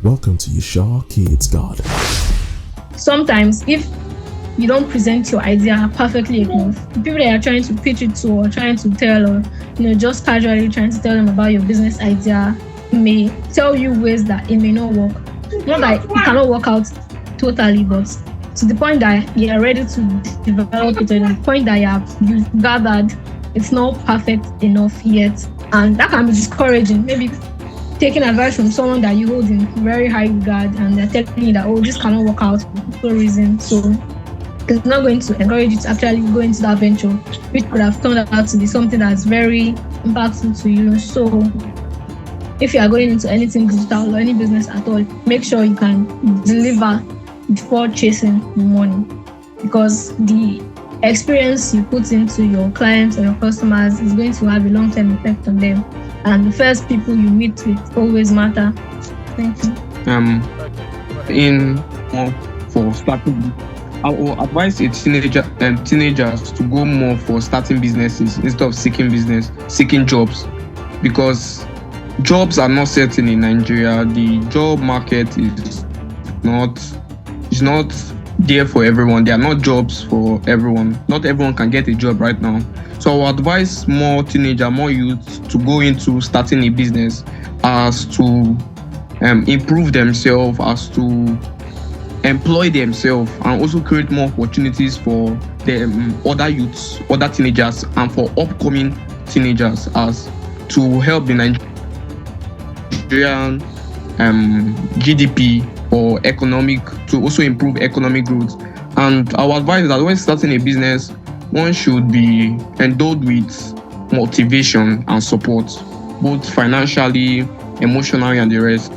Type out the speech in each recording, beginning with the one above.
Welcome to Yeshua Kids Garden. Sometimes, if you don't present your idea perfectly enough, the people that you're trying to pitch it to or trying to tell, or just casually trying to tell them about your business idea, may tell you ways that it may not work. Not that it cannot work out totally, but to the point that you're ready to develop it, to the point that you've gathered it's not perfect enough yet, and that can be discouraging. Maybe taking advice from someone that you hold in very high regard, and they're telling you that, oh, this cannot work out for no reason. So it's not going to encourage you to actually go into that venture, which could have turned out to be something that's very impactful to you. So if you are going into anything digital or any business at all, make sure you can deliver before chasing money, because the experience you put into your clients or your customers is going to have a long-term effect on them. And the first people you meet with always matter. Thank you. For starting, I will advise teenagers to go more for starting businesses instead of seeking jobs, because jobs are not certain in Nigeria. The job market is not there for everyone. There are not jobs for everyone. Not everyone can get a job right now. So I will advise more youth to go into starting a business as to improve themselves, as to employ themselves, and also create more opportunities for them, other youths, other teenagers, and for upcoming teenagers, as to help the Nigerian GDP or economic, to also improve economic growth. And I would advise that when starting a business, one should be endowed with motivation and support, both financially, emotionally, and the rest.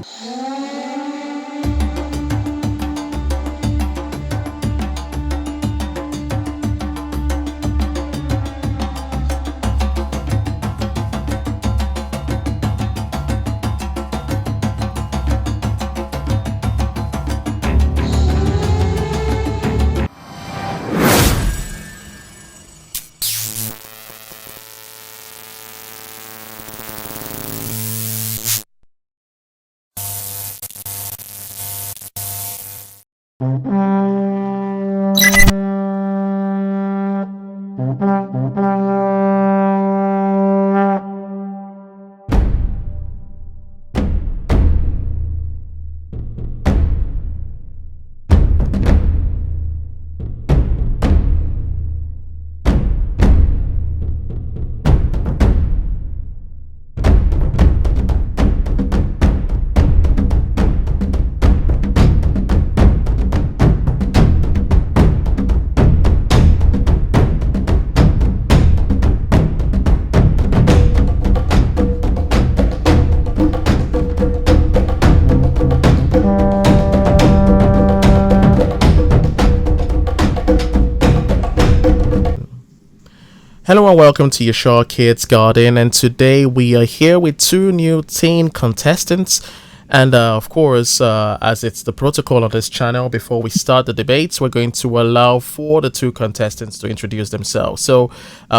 Hello and welcome to Yeshua Kids Garden, and today we are here with two new teen contestants. And of course, as it's the protocol on this channel, before we start the debates, we're going to allow for the two contestants to introduce themselves. So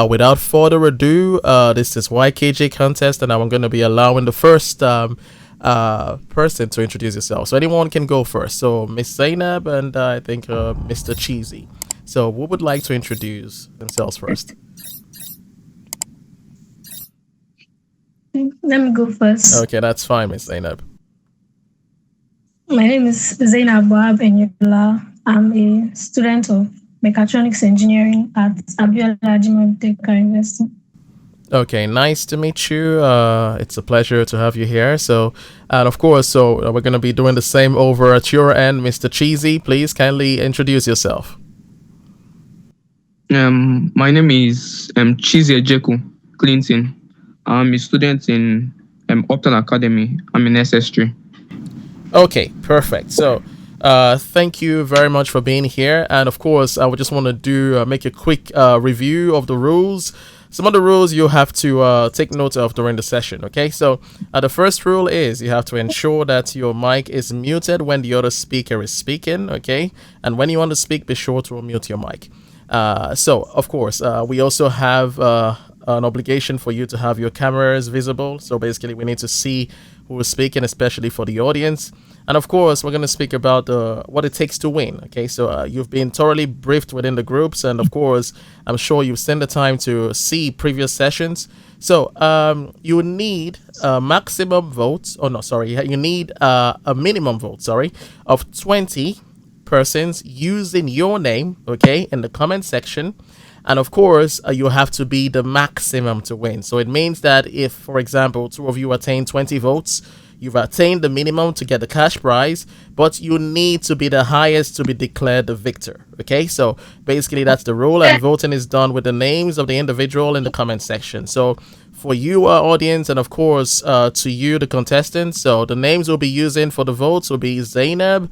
without further ado, this is YKJ contest, and I'm going to be allowing the first person to introduce yourself. So anyone can go first. So Miss Zainab and I think Mr. Cheesy. So who would like to introduce themselves first? Let me go first. Okay, that's fine, Miss Zainab. My name is Zainab Enyula. I'm a student of mechatronics engineering at Abiola Ajimobi Technical University. Okay, nice to meet you. It's a pleasure to have you here. So, and of course, so we're going to be doing the same over at your end. Mr. Cheesy, please kindly introduce yourself. My name is Cheesy Ejeku Clinton. I'm a student in Upton Academy. I'm in SS3. Okay, perfect. So, thank you very much for being here. And of course, I would just want to make a quick review of the rules. Some of the rules you have to take note of during the session. Okay, so the first rule is you have to ensure that your mic is muted when the other speaker is speaking. Okay, and when you want to speak, be sure to unmute your mic. So, of course, we also have an obligation for you to have your cameras visible. So basically, we need to see who is speaking, especially for the audience. And of course, we're going to speak about what it takes to win. Okay, so you've been thoroughly briefed within the groups, and of course, I'm sure you've spent the time to see previous sessions. So you need maximum votes. Oh no, sorry, you need a minimum vote. Sorry, of 20 persons using your name. Okay, in the comment section. And of course, you have to be the maximum to win. So it means that if, for example, two of you attain 20 votes, you've attained the minimum to get the cash prize, but you need to be the highest to be declared the victor. Okay, so basically that's the rule, and voting is done with the names of the individual in the comment section. So for you, audience, and of course to you, the contestants, so the names we'll be using for the votes will be Zainab,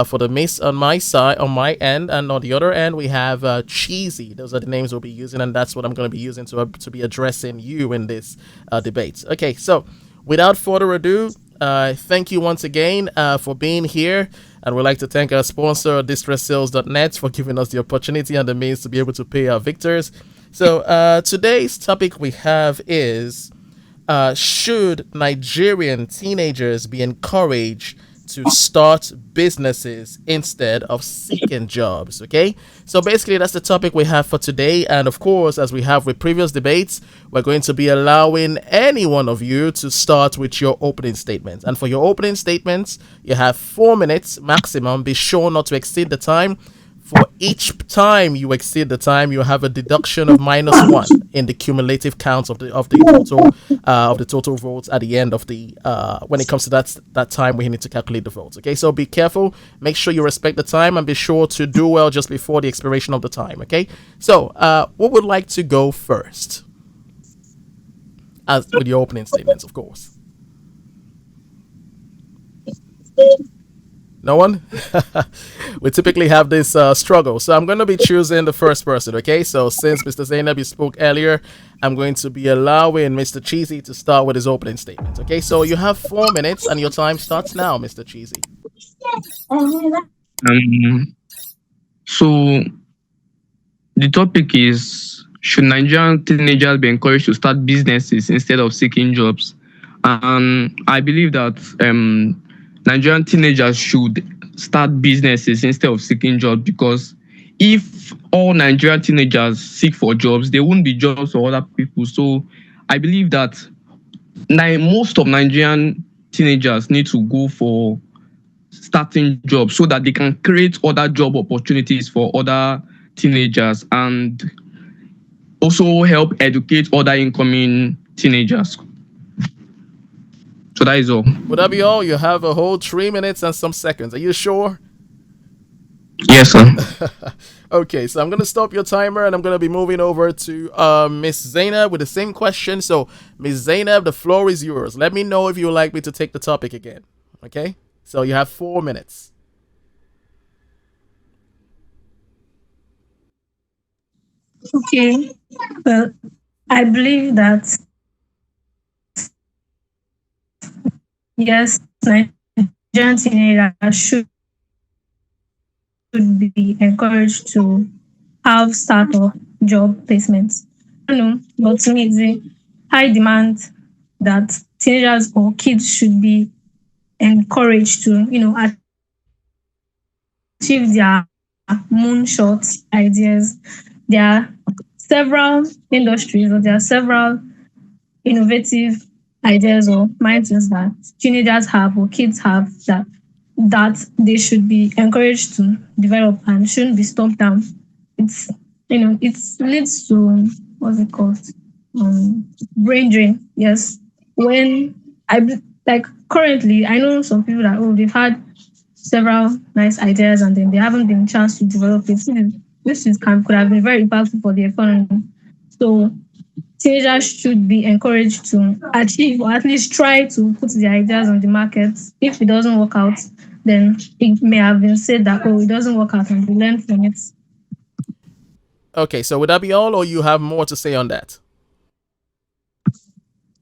for the miss on my side, on my end, and on the other end we have Cheesy. Those are the names we'll be using, and that's what I'm going to be using to be addressing you in this debate. Okay, so without further ado, thank you once again for being here, and we'd like to thank our sponsor distresssales.net for giving us the opportunity and the means to be able to pay our victors. So today's topic we have is should Nigerian teenagers be encouraged to start businesses instead of seeking jobs? Okay, so basically that's the topic we have for today, and of course, as we have with previous debates, we're going to be allowing any one of you to start with your opening statements. And for your opening statements, you have 4 minutes maximum. Be sure not to exceed the time. For each time you exceed the time, you have a deduction of -1 in the cumulative counts of the total votes at the end of the when it comes to that time we need to calculate the votes. Okay, so be careful. Make sure you respect the time, and be sure to do well just before the expiration of the time. Okay, so who would like to go first? As with your opening statements, of course. No one? We typically have this struggle. So I'm going to be choosing the first person, okay? So since Mr. Zainab, you spoke earlier, I'm going to be allowing Mr. Cheesy to start with his opening statement, okay? So you have 4 minutes, and your time starts now, Mr. Cheesy. So the topic is, should Nigerian teenagers be encouraged to start businesses instead of seeking jobs? And I believe that Nigerian teenagers should start businesses instead of seeking jobs, because if all Nigerian teenagers seek for jobs, there won't be jobs for other people. So I believe that most of Nigerian teenagers need to go for starting jobs so that they can create other job opportunities for other teenagers and also help educate other incoming teenagers. So that is all. Would that be all? You have a whole 3 minutes and some seconds. Are you sure? Yes, sir. Okay, so I'm going to stop your timer, and I'm going to be moving over to Miss Zainab with the same question. So, Miss Zainab, the floor is yours. Let me know if you would like me to take the topic again. Okay? So you have 4 minutes. Okay. Well, I believe that yes, Nigerian teenagers should be encouraged to have startup job placements. I don't know, but to me, it's a high demand that teenagers or kids should be encouraged to, achieve their moonshot ideas. There are several industries, or there are several innovative ideas or mindsets that teenagers have or kids have that they should be encouraged to develop and shouldn't be stomped down. It's it leads to what's it called, brain drain. Yes, when currently I know some people that they've had several nice ideas and then they haven't been chance to develop it. This could have been very impactful for the economy. So teenagers should be encouraged to achieve, or at least try to put their ideas on the market. If it doesn't work out, then it may have been said that, it doesn't work out, and we learn from it. Okay, so would that be all, or you have more to say on that?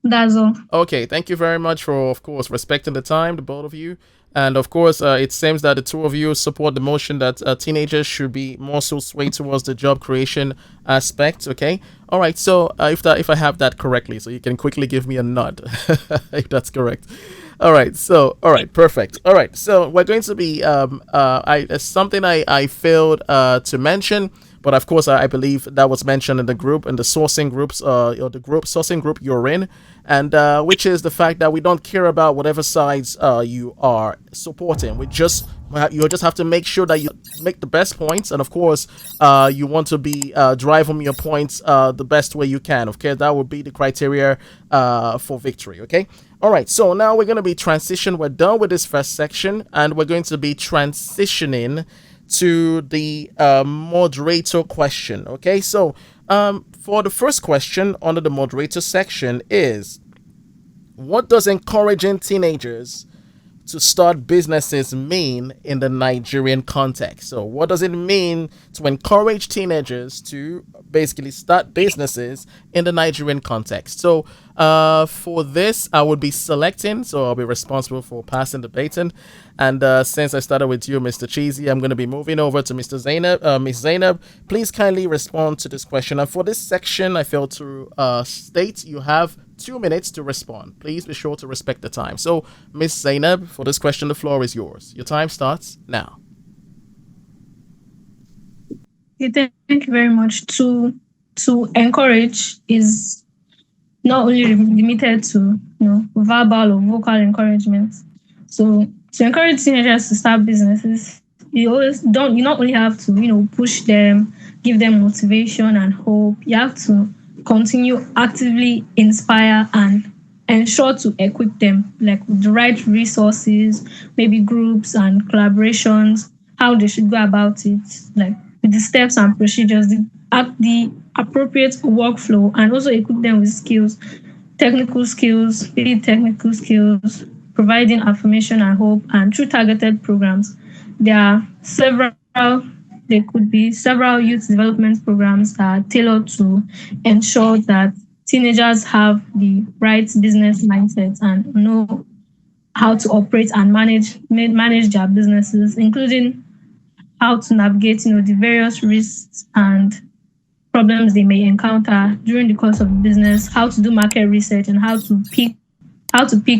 That's all. Okay, thank you very much for, of course, respecting the time, the both of you. And of course, it seems that the two of you support the motion that teenagers should be more so swayed towards the job creation aspect. Okay, all right. So if I have that correctly, so you can quickly give me a nod if that's correct. All right, perfect. All right, so we're going to be I something I failed to mention, but of course I believe that was mentioned in the group, in the sourcing groups, or the group sourcing group you're in, and which is the fact that we don't care about whatever sides you are supporting. You just have to make sure that you make the best points, and of course, you want to be drive home your points the best way you can. Okay, that would be the criteria for victory. Okay. All right, so now we're going to be transition. We're done with this first section, and we're going to be transitioning to the moderator question. Okay, so for the first question under the moderator section is, what does encouraging teenagers to start businesses mean in the Nigerian context? So, what does it mean to encourage teenagers to basically start businesses in the Nigerian context? So, for this, I would be selecting, so I'll be responsible for passing the baton. And since I started with you, Mr. Cheesy, I'm going to be moving over to Mr. Zainab. Miss Zainab, please kindly respond to this question. And for this section, I failed to state you have 2 minutes to respond. Please be sure to respect the time. So, Miss Zainab, for this question, the floor is yours. Your time starts now. Thank you very much. To encourage is not only limited to verbal or vocal encouragement. So to encourage teenagers to start businesses, you not only have to push them, give them motivation and hope. You have to continue actively inspire and ensure to equip them like with the right resources, maybe groups and collaborations, how they should go about it, like with the steps and procedures, the appropriate workflow, and also equip them with skills, technical skills, providing affirmation and hope, and through targeted programs. There could be several youth development programs that are tailored to ensure that teenagers have the right business mindset and know how to operate and manage their businesses, including how to navigate the various risks and problems they may encounter during the course of the business, how to do market research, and how to pick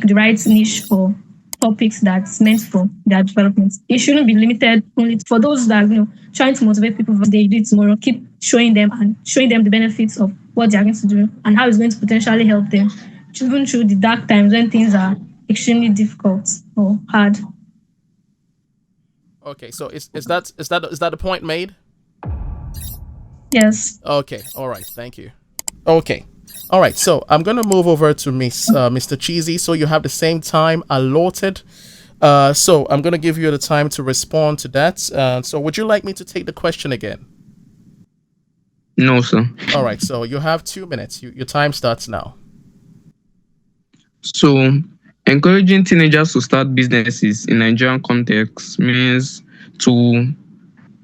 the right niche for topics that's meant for their development. It shouldn't be limited only for those that trying to motivate people for they do tomorrow. Keep showing them the benefits of what they're going to do and how it's going to potentially help them, even through the dark times when things are extremely difficult or hard. Okay, so is that the point made? Yes. Okay, all right, thank you. Okay, all right, so I'm gonna move over to Mr. Cheesy. So you have the same time allotted. So I'm gonna give you the time to respond to that. So would you like me to take the question again? No, sir. All right, so you have 2 minutes. Your time starts now. So, encouraging teenagers to start businesses in Nigerian context means to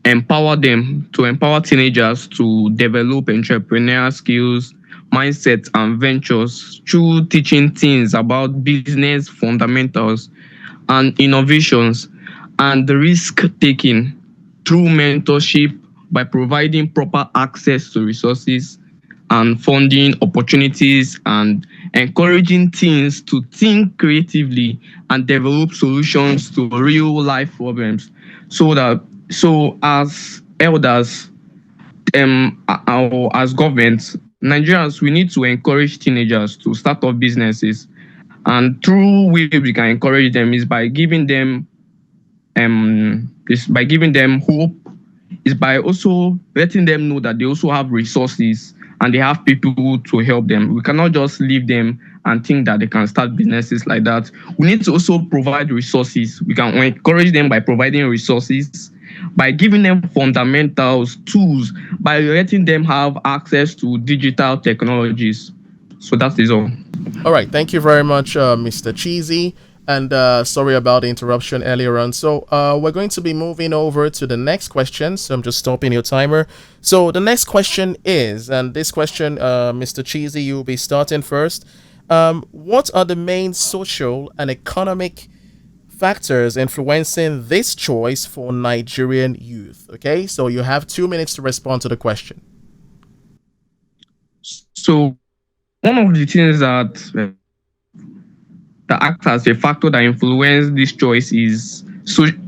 empower teenagers to develop entrepreneurial skills, mindsets, and ventures through teaching teens about business fundamentals and innovations and the risk taking through mentorship by providing proper access to resources and funding opportunities and encouraging teens to think creatively and develop solutions to real life problems. So as elders or as governments, Nigerians, we need to encourage teenagers to start up businesses. And through way we can encourage them is by giving them hope, is by also letting them know that they also have resources and they have people to help them. We cannot just leave them and think that they can start businesses like that. We need to also provide resources. We can encourage them by providing resources, by giving them fundamentals, tools, by letting them have access to digital technologies. So that is all. All right, thank you very much, Mr. Cheesy. And sorry about the interruption earlier on. So we're going to be moving over to the next question. So I'm just stopping your timer. So the next question is, and this question, Mr. Cheesy, you'll be starting first. What are the main social and economic factors influencing this choice for Nigerian youth? Okay, so you have 2 minutes to respond to the question. So one of the things that that acts as a factor that influence this choice is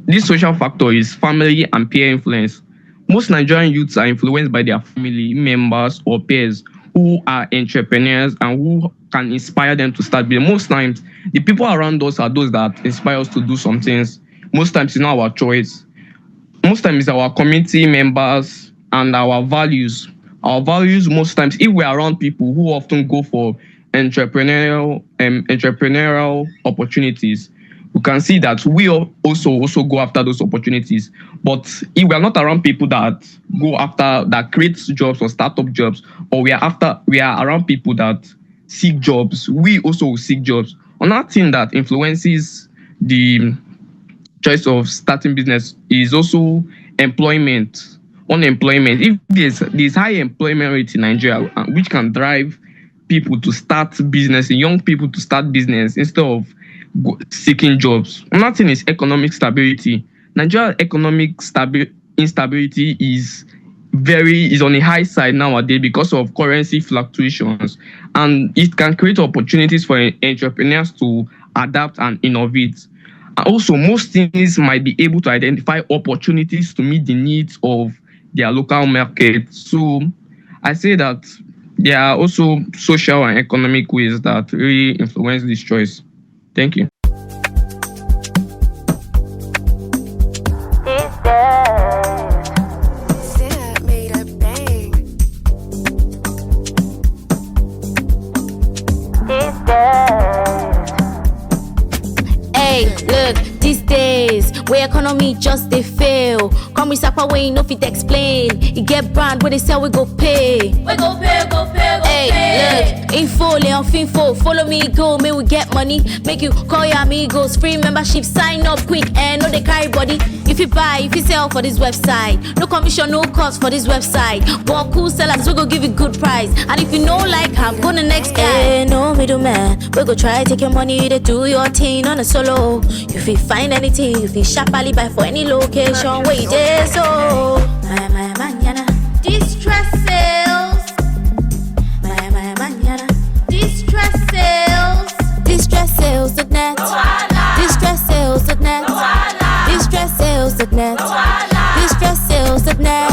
this social factor is family and peer influence. Most Nigerian youths are influenced by their family members or peers who are entrepreneurs and who can inspire them to start business. Most times, the people around us are those that inspire us to do some things. Most times, it's not our choice. Most times, it's our community members and our values. Our values, most times, if we're around people who often go for entrepreneurial opportunities, we can see that we also go after those opportunities. But if we are not around people that go after, that create jobs or startup jobs, or we are around people that seek jobs, we also seek jobs. Another thing that influences the choice of starting business is also unemployment. If there's high employment rate in Nigeria, which can drive people to start business, young people to start business instead of seeking jobs. Another thing is economic stability. Nigeria economic instability is on a high side nowadays because of currency fluctuations, and it can create opportunities for entrepreneurs to adapt and innovate. And also, most things might be able to identify opportunities to meet the needs of their local market. So I say that there are also social and economic ways that really influence this choice. Thank you. Hey, look, these days, where economy just they fail. Come with Sapa way, no fit explain. You get brand where they sell, we go pay. We go pay. Hey, look, info, Leon Finfo, follow me, go, may we get money. Make you call your amigos, free membership, sign up quick, and no they carry body. If you buy, if you sell for this website, no commission, no cost for this website. But cool sellers, we go give you good price. And if you know like I'm go the next guy. Hey, no middleman, we go try take your money, they do your thing on a solo. If you find anything, if you sharply buy for any location, where you there, so my manana, distress sales. My manana, distress sales. Distress sales.net. Distress sales.net. Distress sales.net. Distress sales.net.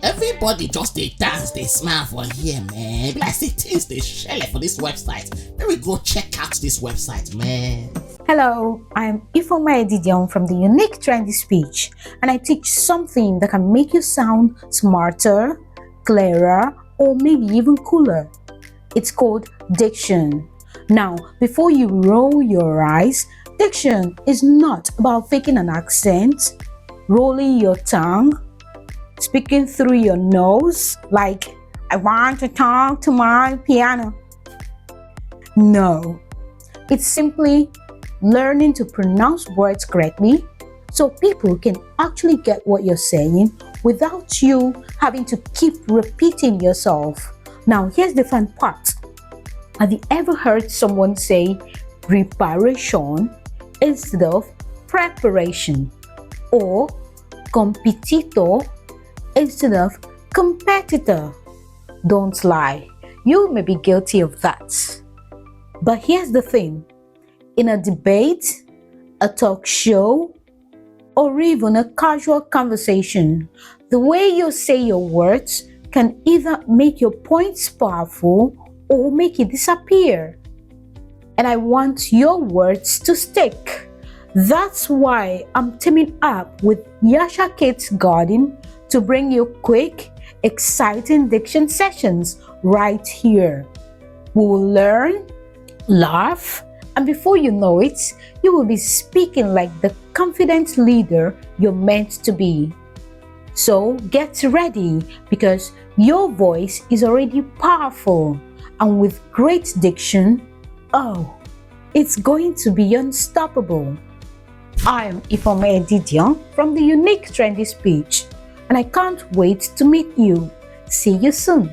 Everybody just they dance, they smile for here, man. Like say things they share for this website. Let me go check out this website, man. Hello, I'm Ifoma Diction from the Unique Trendy Speech, and I teach something that can make you sound smarter, clearer, or maybe even cooler. It's called Diction. Now, before you roll your eyes, Diction is not about faking an accent, rolling your tongue, speaking through your nose like, I want to talk to my piano. No, it's simply learning to pronounce words correctly so people can actually get what you're saying without you having to keep repeating yourself. Now, here's the fun part. Have you ever heard someone say preparation instead of preparation, or competitor instead of competitor? Don't lie, you may be guilty of that. But here's the thing. In a debate, a talk show, or even a casual conversation, the way you say your words can either make your points powerful or make it disappear. And I want your words to stick. That's why I'm teaming up with Yasha Kids Garden to bring you quick, exciting diction sessions right here. We will learn, laugh, and before you know it, you will be speaking like the confident leader you're meant to be. So get ready, because your voice is already powerful, and with great diction, it's going to be unstoppable. I'm Ifoma Diction from the Unique Trendy Speech, and I can't wait to meet you. See you soon.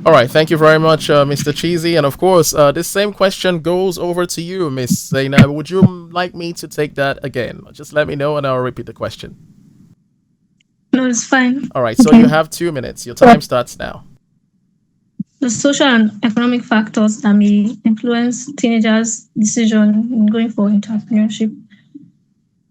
All right, thank you very much, Mr. Cheesy. And of course, this same question goes over to you, Miss Zainab. Would you like me to take that again? Just let me know and I'll repeat the question. No, it's fine. All right, so Okay. you have 2 minutes. Your time starts now. The social and economic factors that may influence teenagers' decision in going for entrepreneurship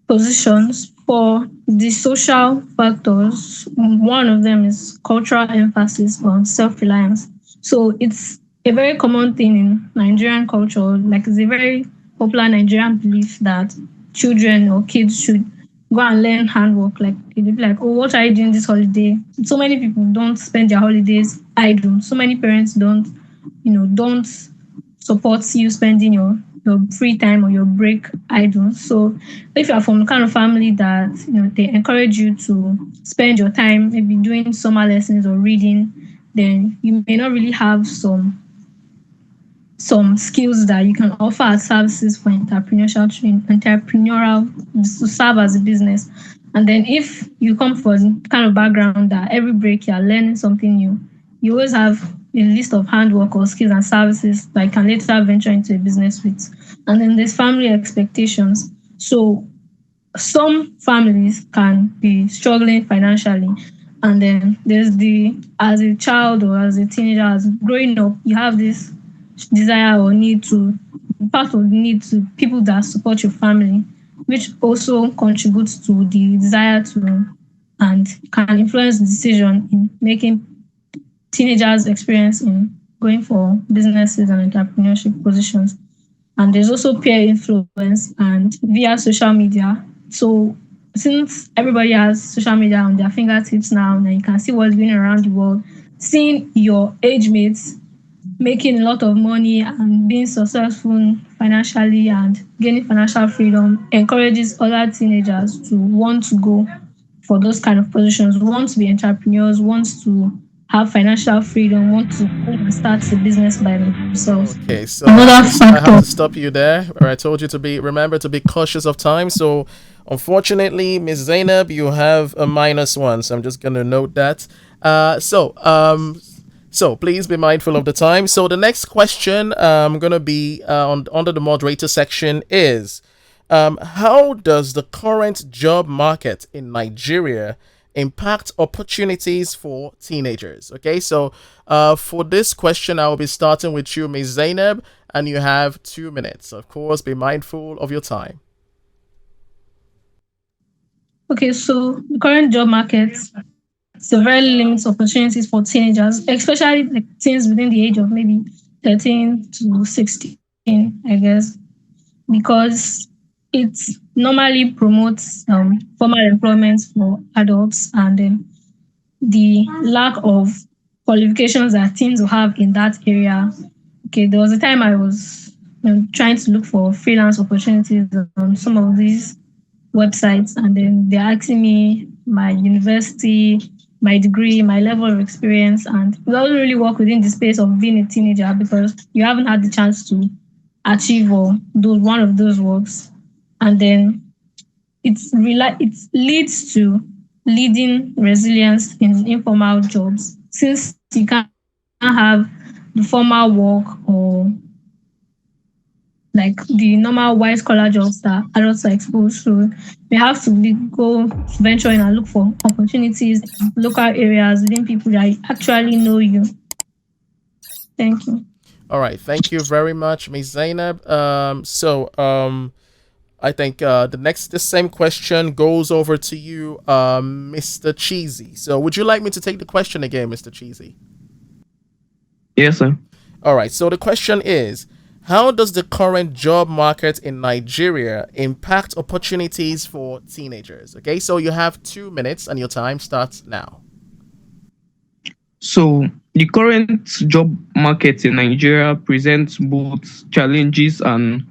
positions. For the social factors, one of them is cultural emphasis on self-reliance. So it's a very common thing in Nigerian culture, like it's a very popular Nigerian belief that children or kids should go and learn handwork. Like they'll be like, oh, what are you doing this holiday? So many people don't spend their holidays idle. So many parents don't support you spending your free time or your break idle. So if you are from the kind of family that they encourage you to spend your time maybe doing summer lessons or reading, then you may not really have some skills that you can offer as services for entrepreneurial to serve as a business. And then if you come from kind of background that every break you're learning something new, you always have a list of handwork or skills and services that you can later venture into a business with. And then there's family expectations. So some families can be struggling financially. And then there's as a child or as a teenager, as growing up, you have this desire or need to, part of the need to people that support your family, which also contributes to the desire to and can influence the decision in making teenagers experience in going for businesses and entrepreneurship positions. And there's also peer influence and via social media. So since everybody has social media on their fingertips now, and you can see what's going around the world, seeing your age mates making a lot of money and being successful financially and gaining financial freedom encourages other teenagers to want to go for those kind of positions, want to be entrepreneurs, want to have financial freedom, want to start a business by themselves. Okay, so Another I have factor. to stop you there. Where I told you to remember to be cautious of time. So, unfortunately, Miss Zainab, you have a -1. So I'm just gonna note that. So please be mindful of the time. So the next question gonna be under the moderator section is, how does the current job market in Nigeria impact opportunities for teenagers? Okay, so for this question, I will be starting with you, Ms. Zainab, and you have 2 minutes. Of course, be mindful of your time. Okay, so the current job market severely limits opportunities for teenagers, especially like teens within the age of maybe 13 to 16, I guess, because it normally promotes formal employment for adults and the lack of qualifications that teens will have in that area. Okay, there was a time I was trying to look for freelance opportunities on some of these websites, and then they're asking me my university, my degree, my level of experience, and it doesn't really work within the space of being a teenager because you haven't had the chance to achieve or do one of those works. And then it leads to leading resilience in informal jobs since you can't have the formal work or like the normal white collar jobs that adults are exposed to. We have to go venture in and look for opportunities in local areas within people that actually know you. Thank you. All right, thank you very much, Ms. Zainab. I think the same question goes over to you, Mr. Cheesy. So would you like me to take the question again, Mr. Cheesy? Yes, sir. All right. So the question is, how does the current job market in Nigeria impact opportunities for teenagers? Okay, so you have 2 minutes and your time starts now. So the current job market in Nigeria presents both challenges and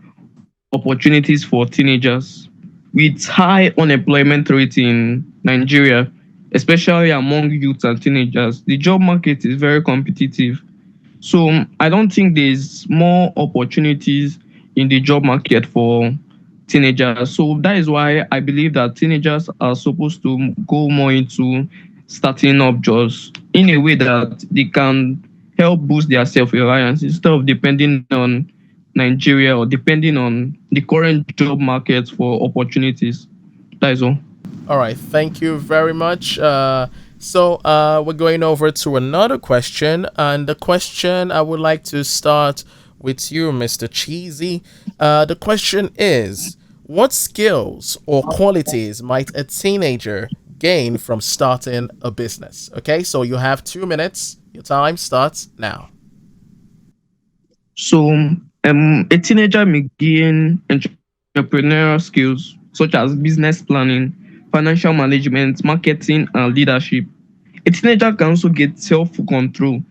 opportunities for teenagers. With high unemployment rate in Nigeria, especially among youth and teenagers, the job market is very competitive. So I don't think there's more opportunities in the job market for teenagers. So that is why I believe that teenagers are supposed to go more into starting up jobs in a way that they can help boost their self-reliance instead of depending on Nigeria or depending on the current job market for opportunities. That is all. All right, thank you very much. We're going over to another question, and the question I would like to start with you, Mr. Cheesy. The question is, what skills or qualities might a teenager gain from starting a business? Okay, so you have 2 minutes. Your time starts now. So, a teenager may gain entrepreneurial skills such as business planning, financial management, marketing, and leadership. A teenager can also get self-control.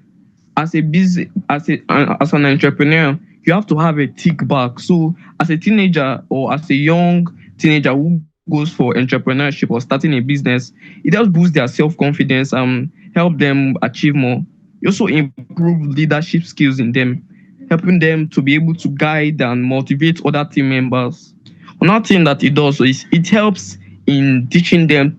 As an entrepreneur, you have to have a tick back. So, as a teenager or as a young teenager who goes for entrepreneurship or starting a business, it does boost their self-confidence and help them achieve more. You also improve leadership skills in them, helping them to be able to guide and motivate other team members. Another thing that it does is it helps in teaching them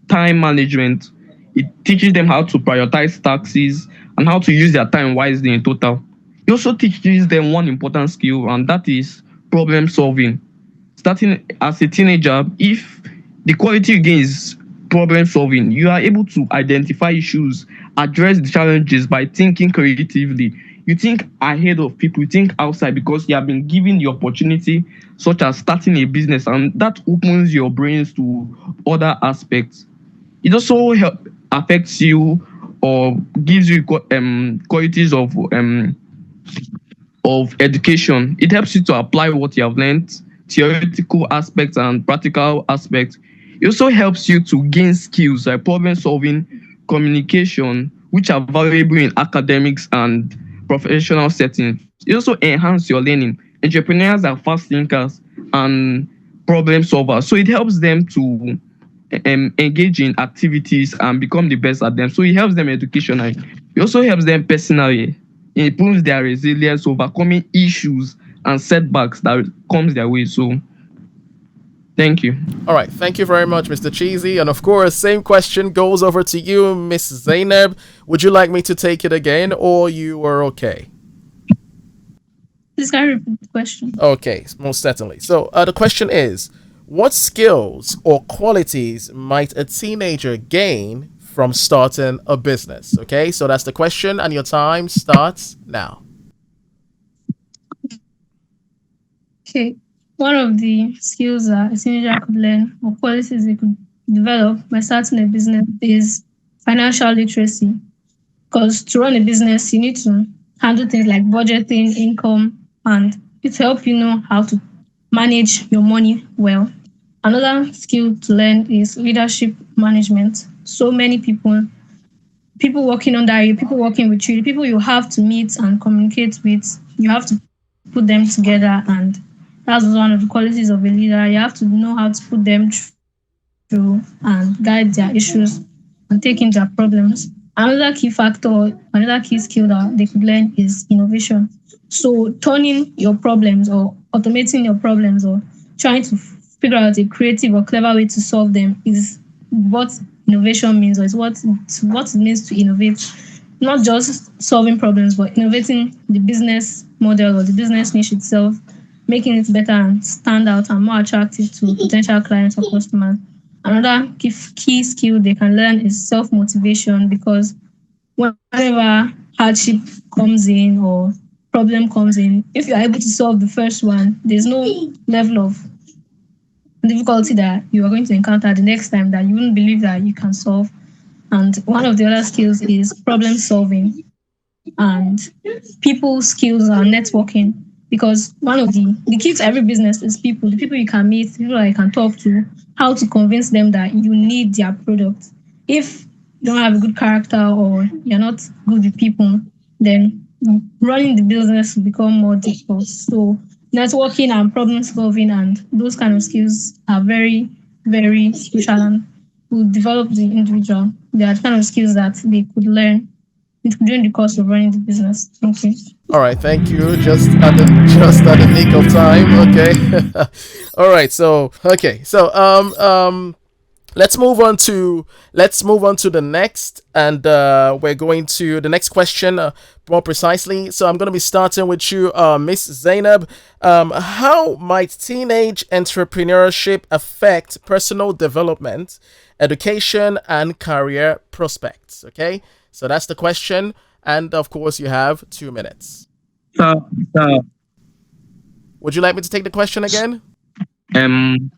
time management. It teaches them how to prioritize tasks and how to use their time wisely in total. It also teaches them one important skill, and that is problem solving. Starting as a teenager, if the quality you gain is problem solving, you are able to identify issues, address the challenges by thinking creatively. You think ahead of people, you think outside because you have been given the opportunity, such as starting a business, and that opens your brains to other aspects. It also affects you or gives you qualities of education. It helps you to apply what you have learned, theoretical aspects and practical aspects. It also helps you to gain skills like problem solving, communication, which are valuable in academics and professional settings. It also enhances your learning. Entrepreneurs are fast thinkers and problem solvers, so it helps them to engage in activities and become the best at them. So it helps them educationally. It also helps them personally. It improves their resilience, overcoming issues and setbacks that comes their way. So thank you. All right, thank you very much, Mr. Cheesy. And of course, same question goes over to you, Miss Zainab. Would you like me to take it again, or you are okay? Please can you repeat the question? Okay, most certainly. So the question is, what skills or qualities might a teenager gain from starting a business? Okay, so that's the question, and your time starts now. Okay. One of the skills that a teenager could learn or qualities they could develop by starting a business is financial literacy. Because to run a business, you need to handle things like budgeting, income, and it helps you know how to manage your money well. Another skill to learn is leadership management. So many people working under you, people working with you, the people you have to meet and communicate with, you have to put them together, and that's one of the qualities of a leader. You have to know how to put them through and guide their issues and take in their problems. Another key factor, another key skill that they could learn is innovation. So turning your problems or automating your problems or trying to figure out a creative or clever way to solve them is what innovation means, or is what it means to innovate. Not just solving problems, but innovating the business model or the business niche itself, making it better and stand out and more attractive to potential clients or customers. Another key skill they can learn is self-motivation, because whenever hardship comes in or problem comes in, if you're able to solve the first one, there's no level of difficulty that you are going to encounter the next time that you wouldn't believe that you can solve. And one of the other skills is problem solving and people skills and networking, because one of the key to every business is people, the people you can meet, people that you can talk to, how to convince them that you need their product. If you don't have a good character or you're not good with people, then running the business will become more difficult. So networking and problem solving and those kind of skills are very, very crucial and will develop the individual. They are the kind of skills that they could learn during the course of running the business. Thank you. All right, thank you. Just at the nick of time. Okay. All right. So let's move on to the next, and we're going to the next question more precisely. So I'm going to be starting with you, Miss Zainab. How might teenage entrepreneurship affect personal development, education, and career prospects? Okay, so that's the question, and of course you have 2 minutes. So, so Would you like me to take the question again? um,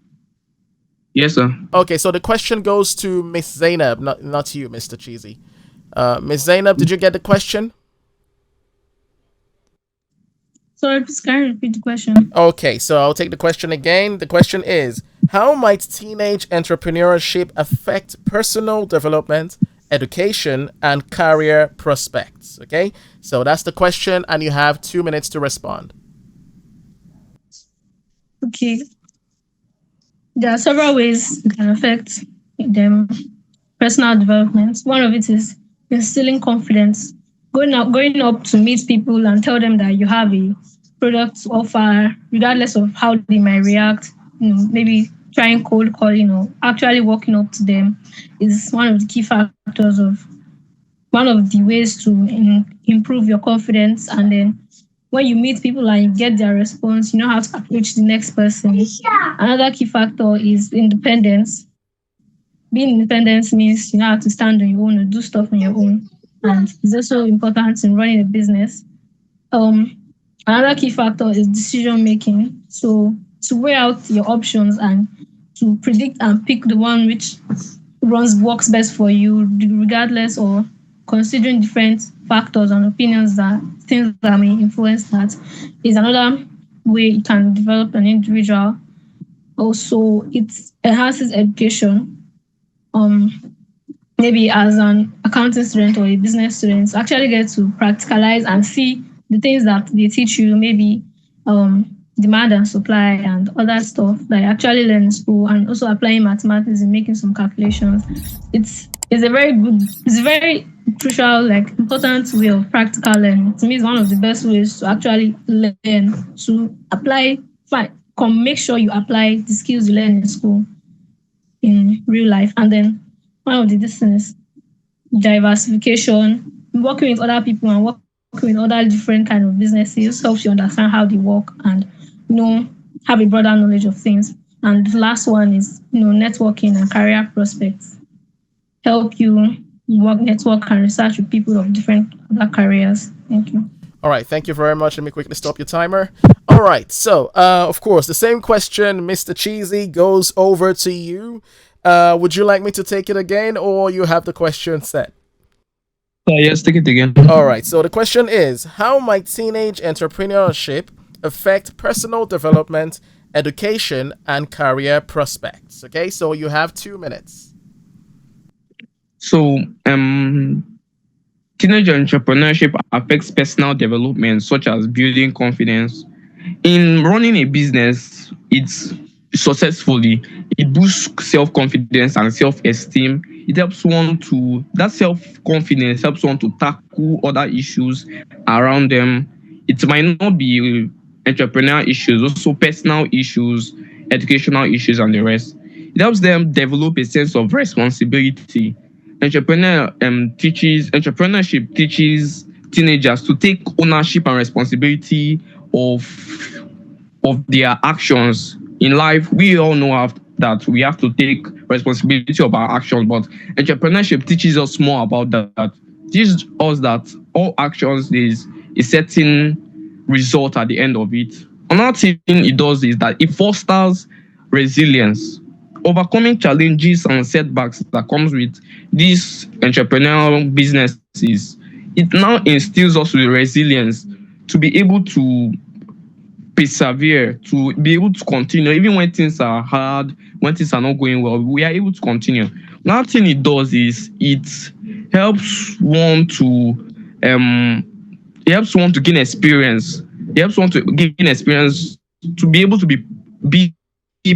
yes, sir. Okay, so the question goes to Miss Zainab, not you, Mr. Cheesy. Miss Zainab, did you get the question? Sorry, please can you repeat the question? Okay, so I'll take the question again. The question is, how might teenage entrepreneurship affect personal development, education, and career prospects? Okay, so that's the question, and you have 2 minutes to respond. Okay. There are several ways it can affect them personal development. One of it is instilling confidence. Going up to meet people and tell them that you have a product to offer, regardless of how they might react. Maybe trying cold calling or actually walking up to them is one of the key factors of one of the ways to improve your confidence. And then when you meet people and you get their response, you know how to approach the next person. Another key factor is independence. Being independent means you know how to stand on your own or do stuff on your own. And it's also important in running a business. Another key factor is decision making. So to weigh out your options and to predict and pick the one which works best for you, regardless or considering different factors and opinions that things that may influence that is another way you can develop an individual. Also, it enhances education. Maybe as an accounting student or a business student, actually get to practicalize and see the things that they teach you, maybe demand and supply and other stuff that you actually learn in school, and also applying mathematics and making some calculations. It's a very crucial, like important way of practical learning. To me, it's one of the best ways to actually learn, to apply, make sure you apply the skills you learn in school in real life. And then one of the distance diversification, working with other people and working with other different kind of businesses helps you understand how they work and have a broader knowledge of things. And the last one is networking and career prospects. Help you network and research with people of different other careers. Thank you. All right, thank you very much. Let me quickly stop your timer. All right, so of course, the same question, Mr. Cheesy, goes over to you. Would you like me to take it again, or you have the question set? Yes, take it again. All right, so the question is, how might teenage entrepreneurship affect personal development, education, and career prospects? Okay, so you have 2 minutes. So, teenage entrepreneurship affects personal development, such as building confidence. In running a business, it boosts self-confidence and self-esteem. It helps that self-confidence helps one to tackle other issues around them. It might not be entrepreneurial issues, also personal issues, educational issues, and the rest. It helps them develop a sense of responsibility. Entrepreneurship teaches teenagers to take ownership and responsibility of their actions in life. We all know that we have to take responsibility of our actions, but entrepreneurship teaches us more about that. Teaches us that all actions is a certain result at the end of it. Another thing it does is that it fosters resilience. Overcoming challenges and setbacks that comes with these entrepreneurial businesses, it now instills us with resilience to be able to persevere, to be able to continue, even when things are hard, when things are not going well, we are able to continue. Another thing it does is it helps one to gain experience. It helps one to gain experience to be able to be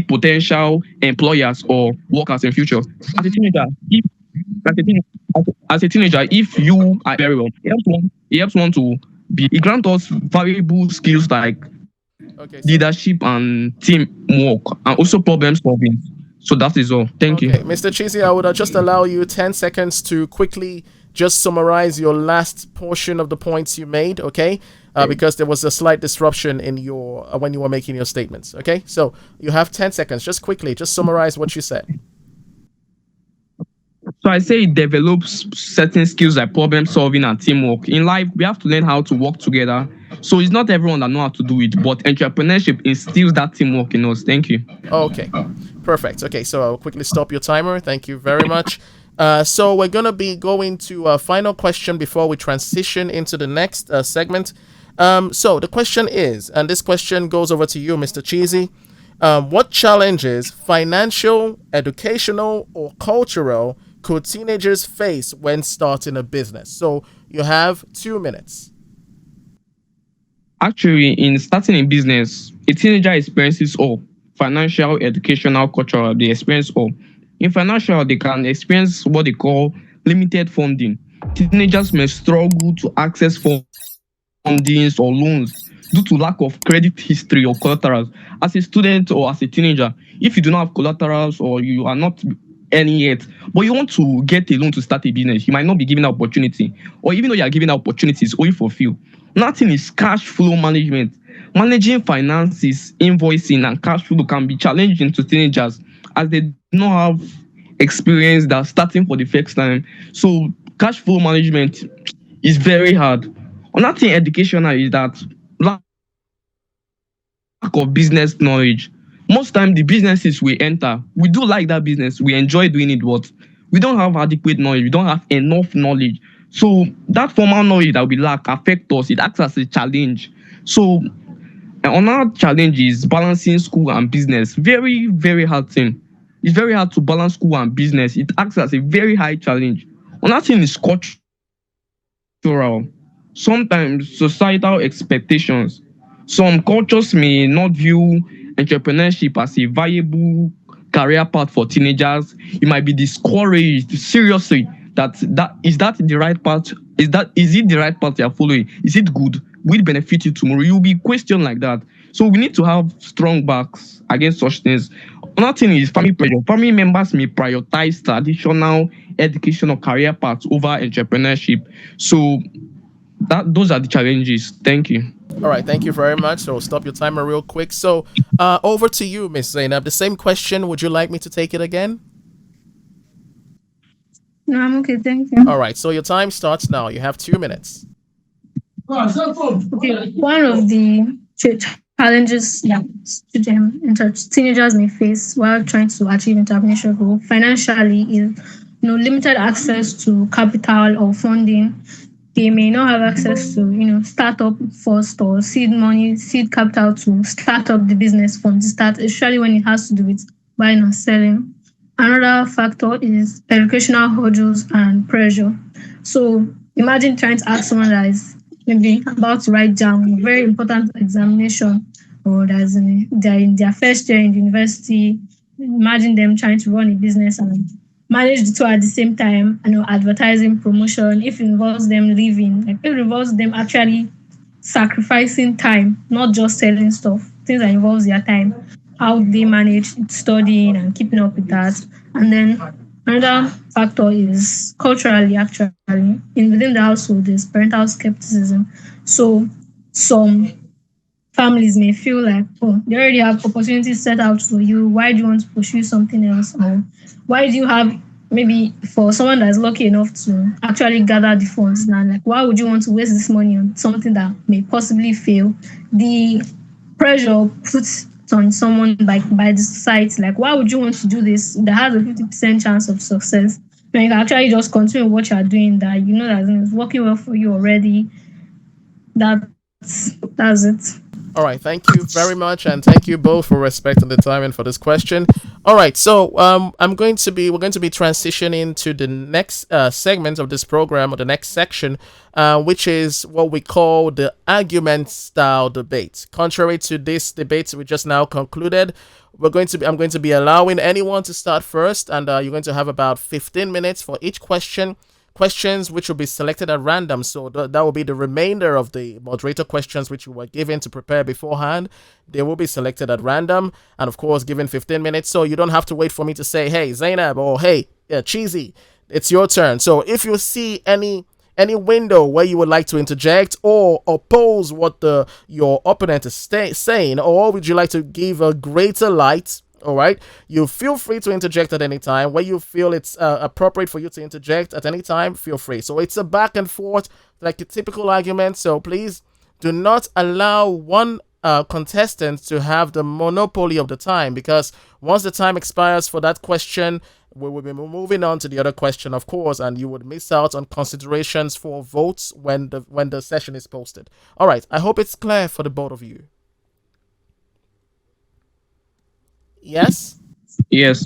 potential employers or workers in future. As a teenager, if you are very well, it helps one to it grants us valuable skills like leadership and teamwork, and also problem solving. So that is all. Thank you. Okay, Mr. Cheesy, I would just allow you 10 seconds to quickly just summarize your last portion of the points you made, okay? Because there was a slight disruption in your when you were making your statements, okay? So you have 10 seconds. Just quickly, just summarize what you said. So I say it develops certain skills like problem solving and teamwork. In life, we have to learn how to work together. So it's not everyone that know how to do it, but entrepreneurship instills that teamwork in us. Thank you. Okay, perfect. Okay, so I'll quickly stop your timer. Thank you very much. So we're going to be going to a final question before we transition into the next segment. So the question is, and this question goes over to you, Mr. Cheesy. What challenges, financial, educational, or cultural, could teenagers face when starting a business? So you have 2 minutes. Actually, in starting a business, a teenager experiences all financial, educational, cultural. They experience all. In financial, they can experience what they call limited funding. Teenagers may struggle to access fundings or loans due to lack of credit history or collaterals. As a student or as a teenager, if you do not have collaterals or you are not earning yet, but you want to get a loan to start a business, you might not be given an opportunity. Or even though you are given opportunities, only for few. Nothing is cash flow management. Managing finances, invoicing, and cash flow can be challenging to teenagers as they do not have experience that starting for the first time. So cash flow management is very hard. Another thing educational is that lack of business knowledge. Most time the businesses we enter, we do like that business, we enjoy doing it, but we don't have adequate knowledge, we don't have enough knowledge. So that formal knowledge that we lack affects us, it acts as a challenge. So another challenge is balancing school and business. Very, very hard thing. It's very hard to balance school and business. It acts as a very high challenge. Another thing is cultural. Sometimes societal expectations. Some cultures may not view entrepreneurship as a viable career path for teenagers. You might be discouraged seriously that is that the right path? Is it the right path you're following? Is it good? Will it benefit you tomorrow? You'll be questioned like that. So we need to have strong backs against such things. Another thing is family pressure. Family members may prioritize traditional education or career paths over entrepreneurship. So those are the challenges. Thank you. All right, thank you very much. So stop your timer real quick. So over to you, Miss Zainab. The same question. Would you like me to take it again? No, I'm okay. Thank you. All right, so your time starts now. You have 2 minutes. Okay, one of the challenges that teenagers may face while trying to achieve entrepreneurship goal financially is limited access to capital or funding. They may not have access to startup first or seed money, seed capital to start up the business from the start, especially when it has to do with buying and selling. Another factor is educational hurdles and pressure. So imagine trying to ask someone that is maybe about to write down a very important examination, or they're in their first year in university. Imagine them trying to run a business and manage the two at the same time, advertising, promotion. If it involves them living, if it involves them actually sacrificing time, not just selling stuff, things that involves their time, how they manage studying and keeping up with that. And then another factor is culturally, actually, within the household, is parental skepticism. So some families may feel like, they already have opportunities set out for you. Why do you want to pursue something else? Or why do you have, maybe for someone that's lucky enough to actually gather the funds now, like, why would you want to waste this money on something that may possibly fail? The pressure puts on someone by the society, like, why would you want to do this that has a 50% chance of success when you can actually just continue what you're doing, that that it's working well for you already? That's it. All right, thank you very much, and thank you both for respecting the time and for this question. All right, so we're going to be transitioning to the next segment of this program, or the next section, which is what we call the argument style debate. Contrary to this debate we just now concluded, I'm going to be allowing anyone to start first, and you're going to have about 15 minutes for each question. questions which will be selected at random. So that will be the remainder of the moderator questions which you were given to prepare beforehand. They will be selected at random, and of course given 15 minutes. So you don't have to wait for me to say, hey, Zainab, or hey, Cheesy, it's your turn. So if you see any window where you would like to interject or oppose what your opponent is saying, or would you like to give a greater light, all right, you feel free to interject at any time. Where you feel it's appropriate for you to interject at any time, feel free. So it's a back and forth, like a typical argument. So please do not allow one contestant to have the monopoly of the time, because once the time expires for that question, we will be moving on to the other question, of course, and you would miss out on considerations for votes when the session is posted. All right, I hope it's clear for the both of you. Yes? Yes.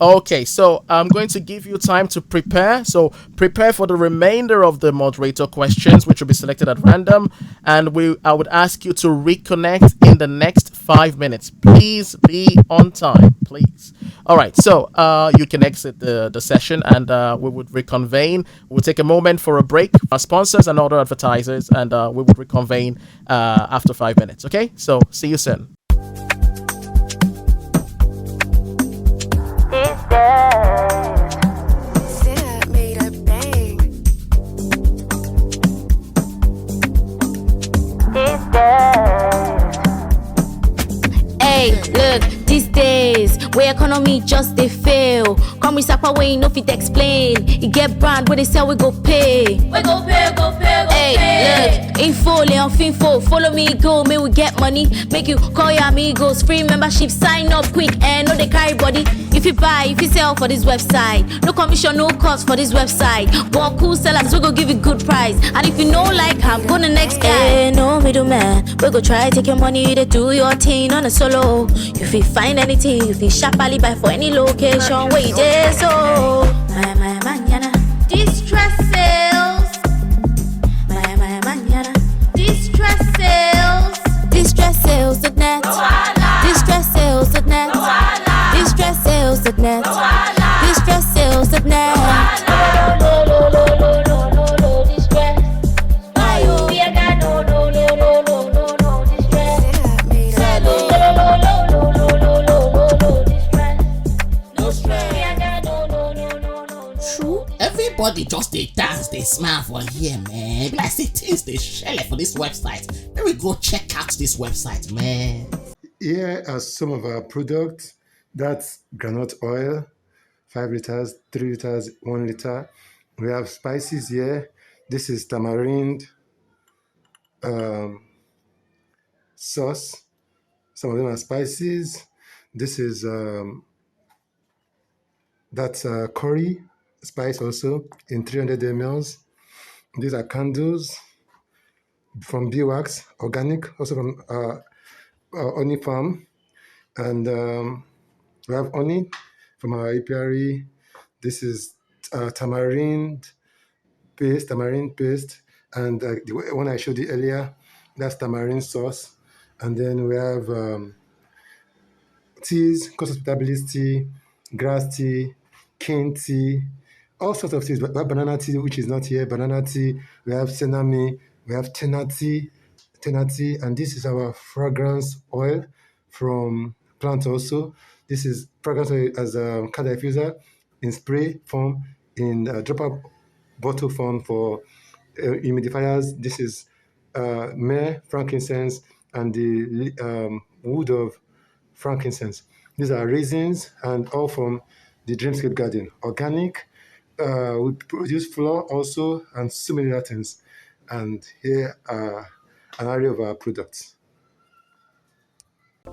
Okay, so I'm going to give you time to prepare. So prepare for the remainder of the moderator questions, which will be selected at random. And I would ask you to reconnect in the next 5 minutes. Please be on time, please. All right, so you can exit the session, and we would reconvene. We'll take a moment for a break, our sponsors and other advertisers, and we would reconvene after 5 minutes. Okay, so see you soon. Hey, look, these days, where economy just they fail. Come with Sapa way, no fit explain. You get brand where they sell, we go pay. We go pay, go pay, go pay. Hey, look, info, Leon Finfo, follow me, go, may we get money. Make you call your amigos, free membership, sign up quick, and no they carry body. If you buy, if you sell for this website, no commission, no cost for this website. But cool sellers, we go give you good price. And if you know like I'm go the next guy. Hey, no middleman, we go try take your money, they do your thing on a solo. If you find anything, if you sharply buy for any location, where you there, so my manana, distress sales. My manana, distress sales. Distress sales.net. Distress sales.net. Distress sales.net. Distress sales.net. Everybody just they dance, they smile for here, man. Like say things they share for this website. Maybe go check out this website, man. Here are some of our products. That's granite oil, 5 liters, 3 liters, 1 liter. We have spices here. This is tamarind sauce. Some of them are spices. This is that's curry spice also in 300 mls. These are candles from beeswax, organic, also from honey farm. And we have honey from our apiary. This is tamarind paste. And the one I showed you earlier, that's tamarind sauce. And then we have teas, cost hospitability tea, grass tea, cane tea, all sorts of teas. We have banana tea, which is not here, banana tea. We have senami, we have tenna tea, and this is our fragrance oil from plant also. This is fragrance oil as a car diffuser in spray form, in drop-up bottle form for humidifiers. This is myrrh, frankincense, and the wood of frankincense. These are raisins, and all from the Dreamscape Garden. Organic. We produce flour also, and so many other things. And here are an array of our products.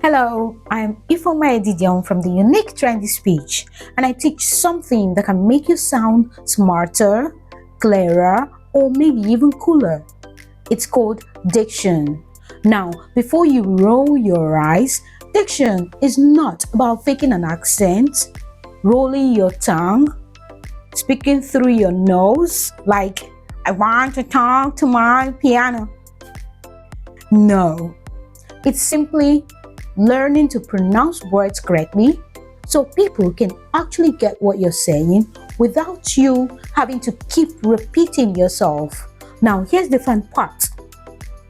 Hello, I'm Ifoma Edidion from the Unique Trendy Speech, and I teach something that can make you sound smarter, clearer, or maybe even cooler. It's called Diction. Now, before you roll your eyes, Diction is not about faking an accent, rolling your tongue, speaking through your nose like, I want to talk to my piano. No, it's simply learning to pronounce words correctly so people can actually get what you're saying without you having to keep repeating yourself. Now, here's the fun part.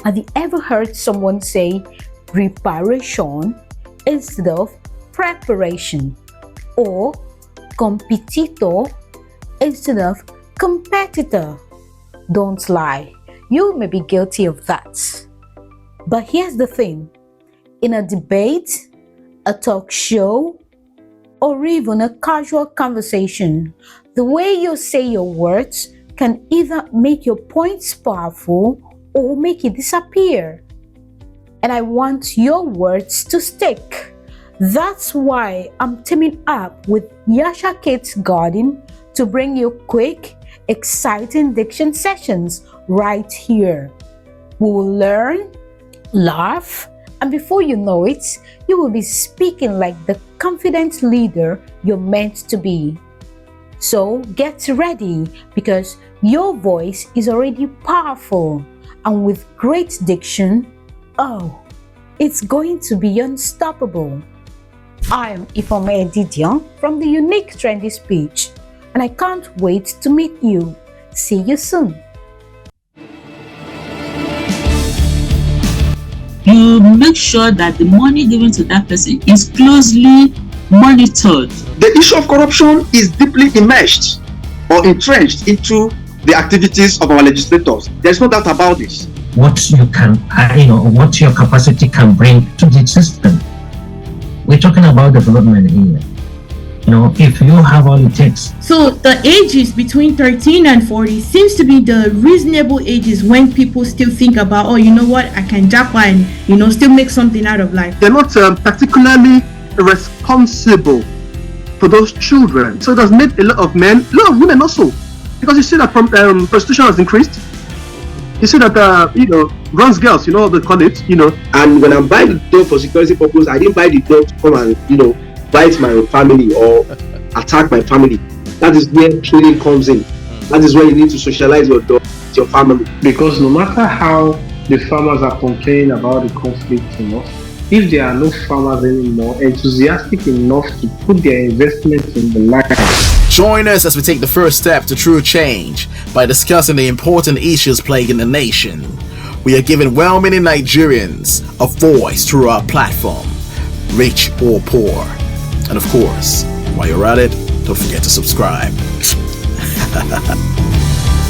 Have you ever heard someone say preparation instead of preparation, or competitor instead of competitor? Don't lie, you may be guilty of that. But here's the thing. In a debate, a talk show, or even a casual conversation, the way you say your words can either make your points powerful or make it disappear. And I want your words to stick. That's why I'm teaming up with Yasha Kids Garden to bring you quick, exciting diction sessions right here. We will learn, laugh, and before you know it, you will be speaking like the confident leader you're meant to be. So get ready, because your voice is already powerful, and with great diction, it's going to be unstoppable. I'm Ifeoma Didion from the Unique Trendy Speech, and I can't wait to meet you. See you soon. You make sure that the money given to that person is closely monitored. The issue of corruption is deeply immersed or entrenched into the activities of our legislators. There's no doubt about this. What you can, what your capacity can bring to the system. We're talking about development here. If you have all it takes. So the ages between 13 and 40 seems to be the reasonable ages when people still think about, oh, you know what, I can japa and, still make something out of life. They're not particularly responsible for those children. So it has made a lot of men, a lot of women also. Because you see that prostitution has increased. You see that, bronze girls, they call it, And when I'm buying the dog for security purpose, I didn't buy the dog to come and, bite my family or attack my family. That is where training comes in. That is where you need to socialize your dog with your family. Because no matter how the farmers are complaining about the conflict, if there are no farmers anymore enthusiastic enough to put their investment in the land. Join us as we take the first step to true change by discussing the important issues plaguing the nation. We are giving well-meaning Nigerians a voice through our platform, rich or poor. And of course, while you're at it, don't forget to subscribe.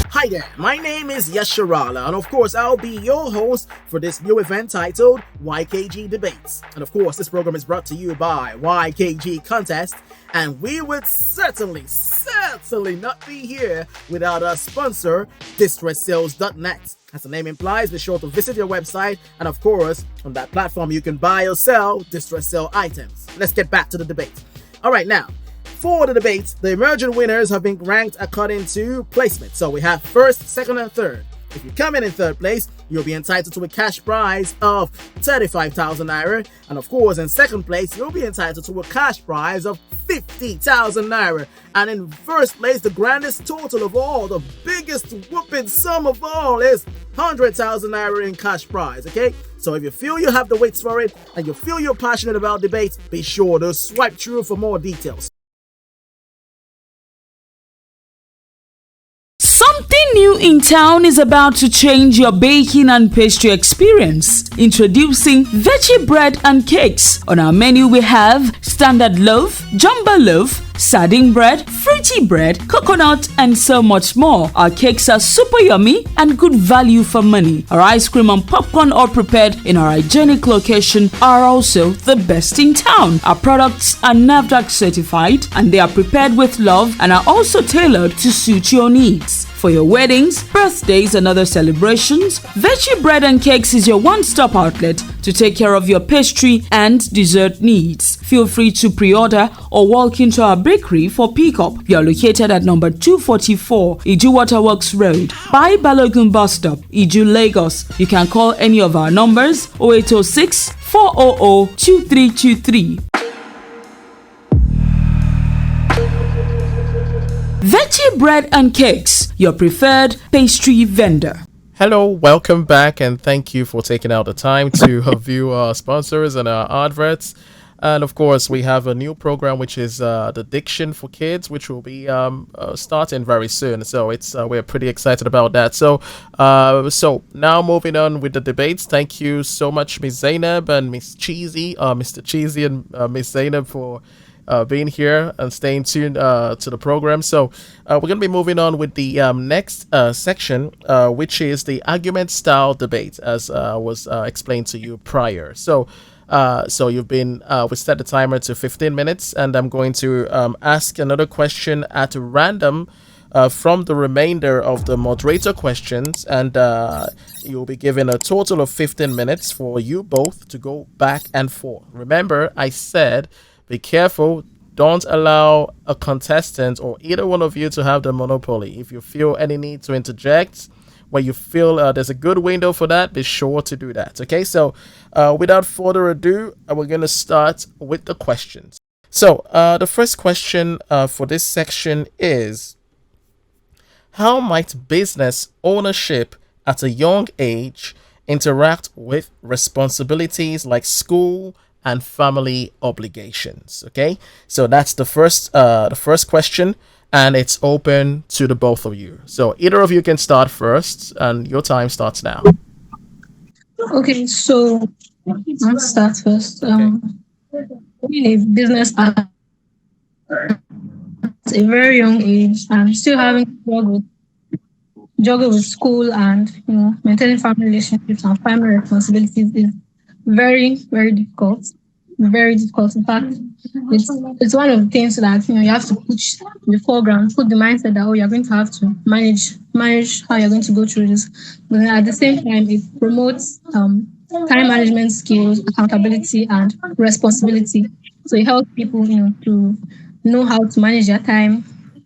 Hi there, my name is Yasharala, and of course I'll be your host for this new event titled YKG Debates. And of course this program is brought to you by YKG Contest, and we would certainly not be here without our sponsor, DistressSales.net. As the name implies, be sure to visit your website, and of course on that platform you can buy or sell distress sale items. Let's get back to the debate. Alright, now for the debate, the emerging winners have been ranked according to placement. So we have first, second, and third. If you come in third place, you'll be entitled to a cash prize of 35,000 naira. And of course, in second place, you'll be entitled to a cash prize of 50,000 naira. And in first place, the grandest total of all, the biggest whooping sum of all is 100,000 naira in cash prize, okay? So if you feel you have the weights for it and you feel you're passionate about debates, be sure to swipe through for more details. Something new in town is about to change your baking and pastry experience. Introducing Veggie Bread and Cakes. On our menu we have standard loaf, jumbo loaf, sardine bread, fruity bread, coconut, and so much more. Our cakes are super yummy and good value for money. Our ice cream and popcorn, all prepared in our hygienic location, are also the best in town. Our products are NAFDAC certified and they are prepared with love and are also tailored to suit your needs. For your weddings, birthdays, and other celebrations, Veggie Bread and Cakes is your one-stop outlet to take care of your pastry and dessert needs. Feel free to pre-order or walk into our bakery for pickup. We are located at number 244 Iju Waterworks Road, by Balogun Bus Stop, Iju, Lagos. You can call any of our numbers 0806 400 2323. Veggie Bread and Cakes, your preferred pastry vendor. Hello, welcome back, and thank you for taking out the time to view our sponsors and our adverts. And of course, we have a new program which is the Diction for Kids, which will be starting very soon. So it's we're pretty excited about that. So now moving on with the debates. Thank you so much, Miss Zainab and Miss Cheesy, Mr. Cheesy and Miss Zainab for being here and staying tuned to the program. So we're going to be moving on with the next section, which is the argument style debate, as was explained to you prior. So you've been we set the timer to 15 minutes, and I'm going to ask another question at random from the remainder of the moderator questions, and you'll be given a total of 15 minutes for you both to go back and forth. Remember, I said be careful. Don't allow a contestant or either one of you to have the monopoly. If you feel any need to interject, where you feel there's a good window for that, be sure to do that. Okay, so without further ado, we're going to start with the questions. So the first question for this section is, how might business ownership at a young age interact with responsibilities like school and family obligations? Okay, so that's the first question, and it's open to the both of you. So either of you can start first, and your time starts now. Okay, so let's start first. Being a business at a very young age and still having to juggle with school and maintaining family relationships and family responsibilities is very, very difficult. Very difficult. In fact, it's one of the things that you have to push the foreground, put the mindset that you're going to have to manage how you're going to go through this. But then at the same time, it promotes time management skills, accountability, and responsibility. So it helps people to know how to manage their time,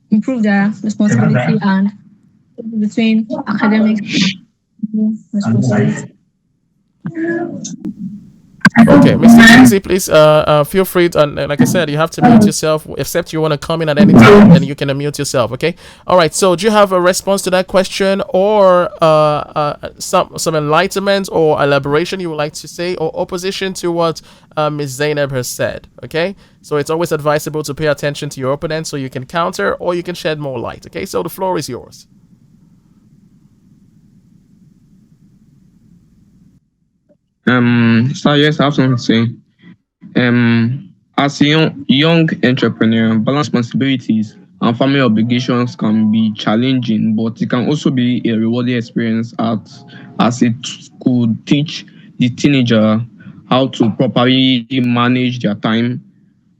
improve their responsibility, and between academics and responsibility. Okay, Mr. Cheesy, please feel free to, like I said, you have to mute yourself, except you want to come in at any time, then you can unmute yourself, okay? All right, so do you have a response to that question, or some enlightenment or elaboration you would like to say, or opposition to what Ms. Zainab has said, okay? So it's always advisable to pay attention to your opponent so you can counter or you can shed more light, okay? So the floor is yours. So yes, I have something to say. As a young entrepreneur, balance responsibilities and family obligations can be challenging, but it can also be a rewarding experience as it could teach the teenager how to properly manage their time.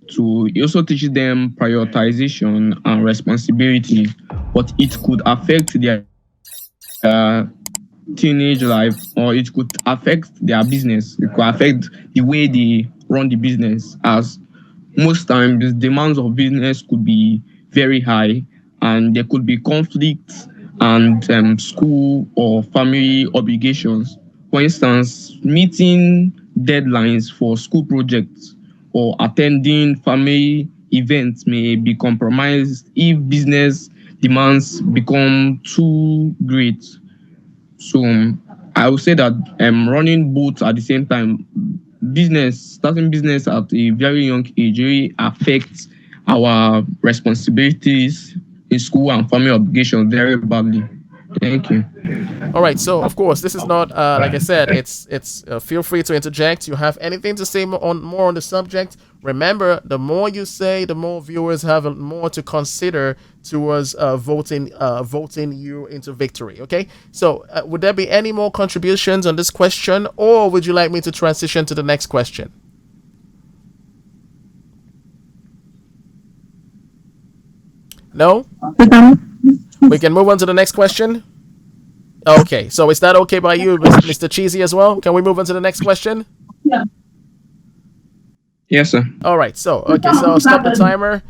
It also teaches them prioritization and responsibility, but it could affect their teenage life, or it could affect their business. It could affect the way they run the business, as most times the demands of business could be very high, and there could be conflicts and school or family obligations. For instance, meeting deadlines for school projects or attending family events may be compromised if business demands become too great. So I would say that running both at the same time, starting business at a very young age really affects our responsibilities in school and family obligations very badly. Thank you. All right, so of course this is not like I said, it's feel free to interject. You have anything to say more on the subject? Remember, the more you say, the more viewers have more to consider towards voting you into victory. Okay, so would there be any more contributions on this question, or would you like me to transition to the next question? No? We can move on to the next question. Okay, so is that okay by you, Mr. Cheesy, as well? Can we move on to the next question? Yeah. Yes, sir. All right, so I'll stop the timer.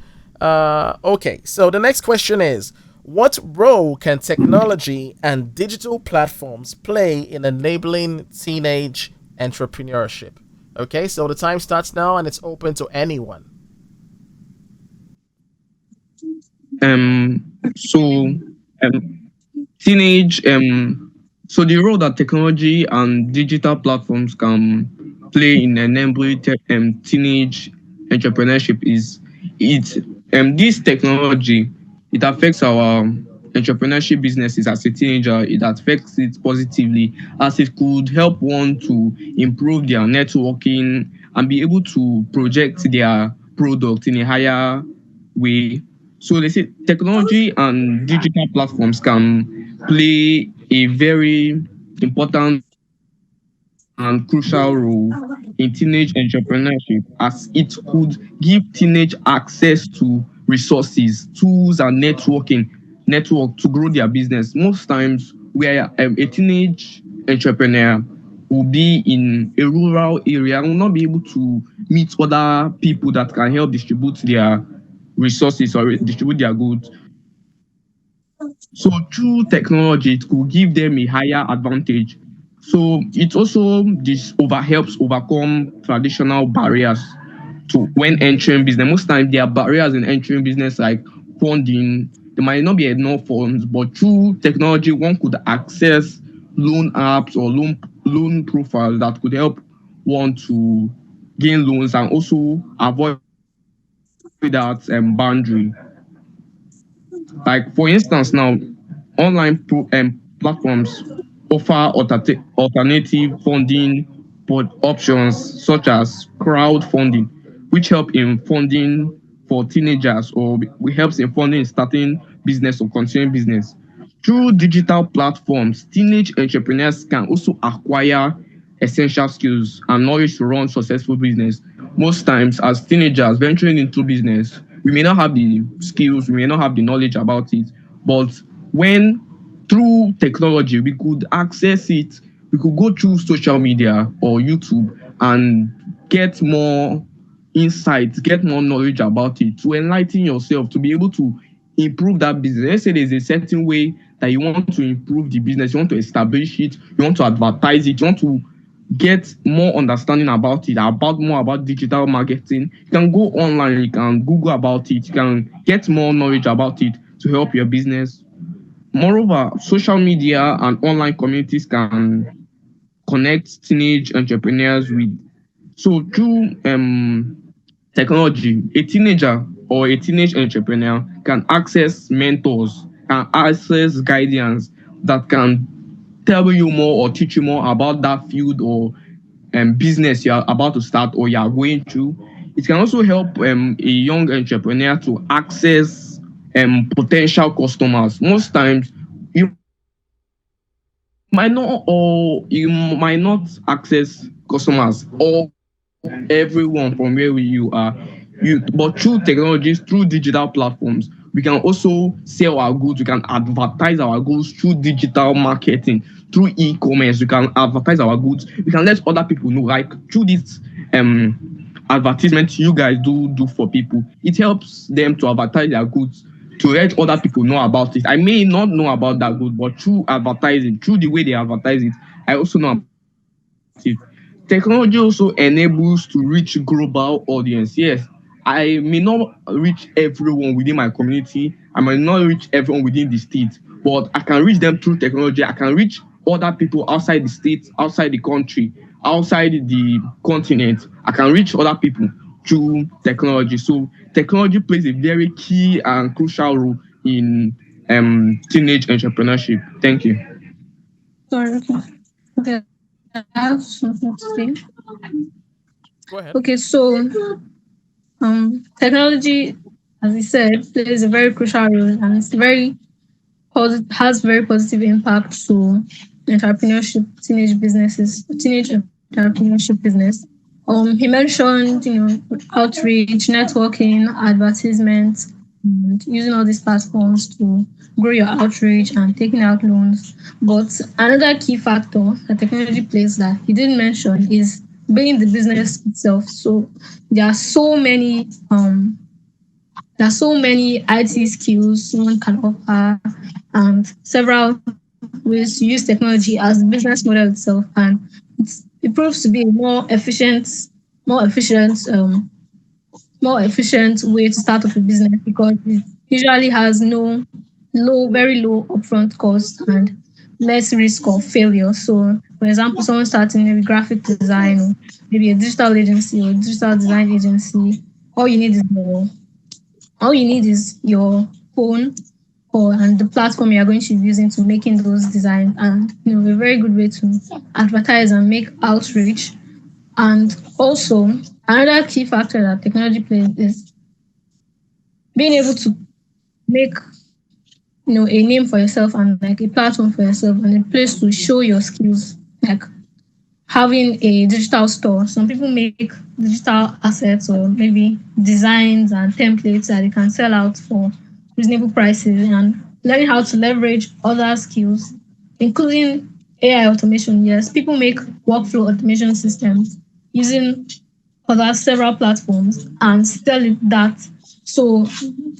Okay, so the next question is, what role can technology and digital platforms play in enabling teenage entrepreneurship? Okay, so the time starts now and it's open to anyone. Teenage so the role that technology and digital platforms can play in enabling teenage entrepreneurship is this technology, it affects our entrepreneurship businesses as a teenager. It affects it positively, as it could help one to improve their networking and be able to project their product in a higher way. So they say technology and digital platforms can play a very important and crucial role in teenage entrepreneurship, as it could give teenage access to resources, tools, and network to grow their business. Most times, where a teenage entrepreneur will be in a rural area, will not be able to meet other people that can help distribute their resources or distribute their goods. So through technology, it could give them a higher advantage. So it also helps overcome traditional barriers to when entering business. Most times there are barriers in entering business like funding. There might not be enough funds, but through technology, one could access loan apps or loan profiles that could help one to gain loans and also avoid that boundary. Like for instance, now online platforms offer alternative funding options such as crowdfunding, which help in funding for teenagers or helps in funding starting business or continuing business. Through digital platforms, teenage entrepreneurs can also acquire essential skills and knowledge to run successful business. Most times, as teenagers venturing into business, we may not have the skills, we may not have the knowledge about it, but when through technology we could access it, we could go through social media or YouTube and get more insights, get more knowledge about it, to enlighten yourself, to be able to improve that business. Let's say there's a certain way that you want to improve the business, you want to establish it, you want to advertise it, you want to get more understanding about it, more about digital marketing. You can go online, you can Google about it, you can get more knowledge about it to help your business. Moreover, social media and online communities can connect teenage entrepreneurs with. So through technology, a teenager or a teenage entrepreneur can access mentors, can access guidance that can tell you more or teach you more about that field or business you're about to start or you're going through. It can also help a young entrepreneur to access potential customers. Most times, you might not access customers or everyone from where you are. But through technologies, through digital platforms, we can also sell our goods. We can advertise our goods through digital marketing, through e-commerce. We can advertise our goods. We can let other people know, like through this advertisement you guys do for people. It helps them to advertise their goods, to let other people know about it. I may not know about that good, but through advertising, through the way they advertise it, I also know about it. Technology also enables to reach global audience. Yes, I may not reach everyone within my community. I might not reach everyone within the state, but I can reach them through technology. I can reach other people outside the state, outside the country, outside the continent. I can reach other people through technology. So technology plays a very key and crucial role in teenage entrepreneurship. Thank you. Sorry, okay. I have something to say. Go ahead. Okay, so technology, as we said, plays a very crucial role, and it's has very positive impact to entrepreneurship, teenage entrepreneurship business. He mentioned, outreach, networking, advertisements, and using all these platforms to grow your outreach and taking out loans. But another key factor that technology plays that he didn't mention is being the business itself. So there are so many IT skills someone can offer and several ways to use technology as the business model itself, and it proves to be a more efficient way to start up a business, because it usually has very low upfront cost and less risk of failure. So, for example, someone starting maybe graphic design or maybe a digital agency or digital design agency, all you need is your phone and the platform you are going to be using to making those designs, and a very good way to advertise and make outreach. And also another key factor that technology plays is being able to make a name for yourself and like a platform for yourself and a place to show your skills, like having a digital store. Some people make digital assets or maybe designs and templates that they can sell out for reasonable prices, and learning how to leverage other skills, including AI automation. Yes, people make workflow automation systems using several platforms and sell it that. So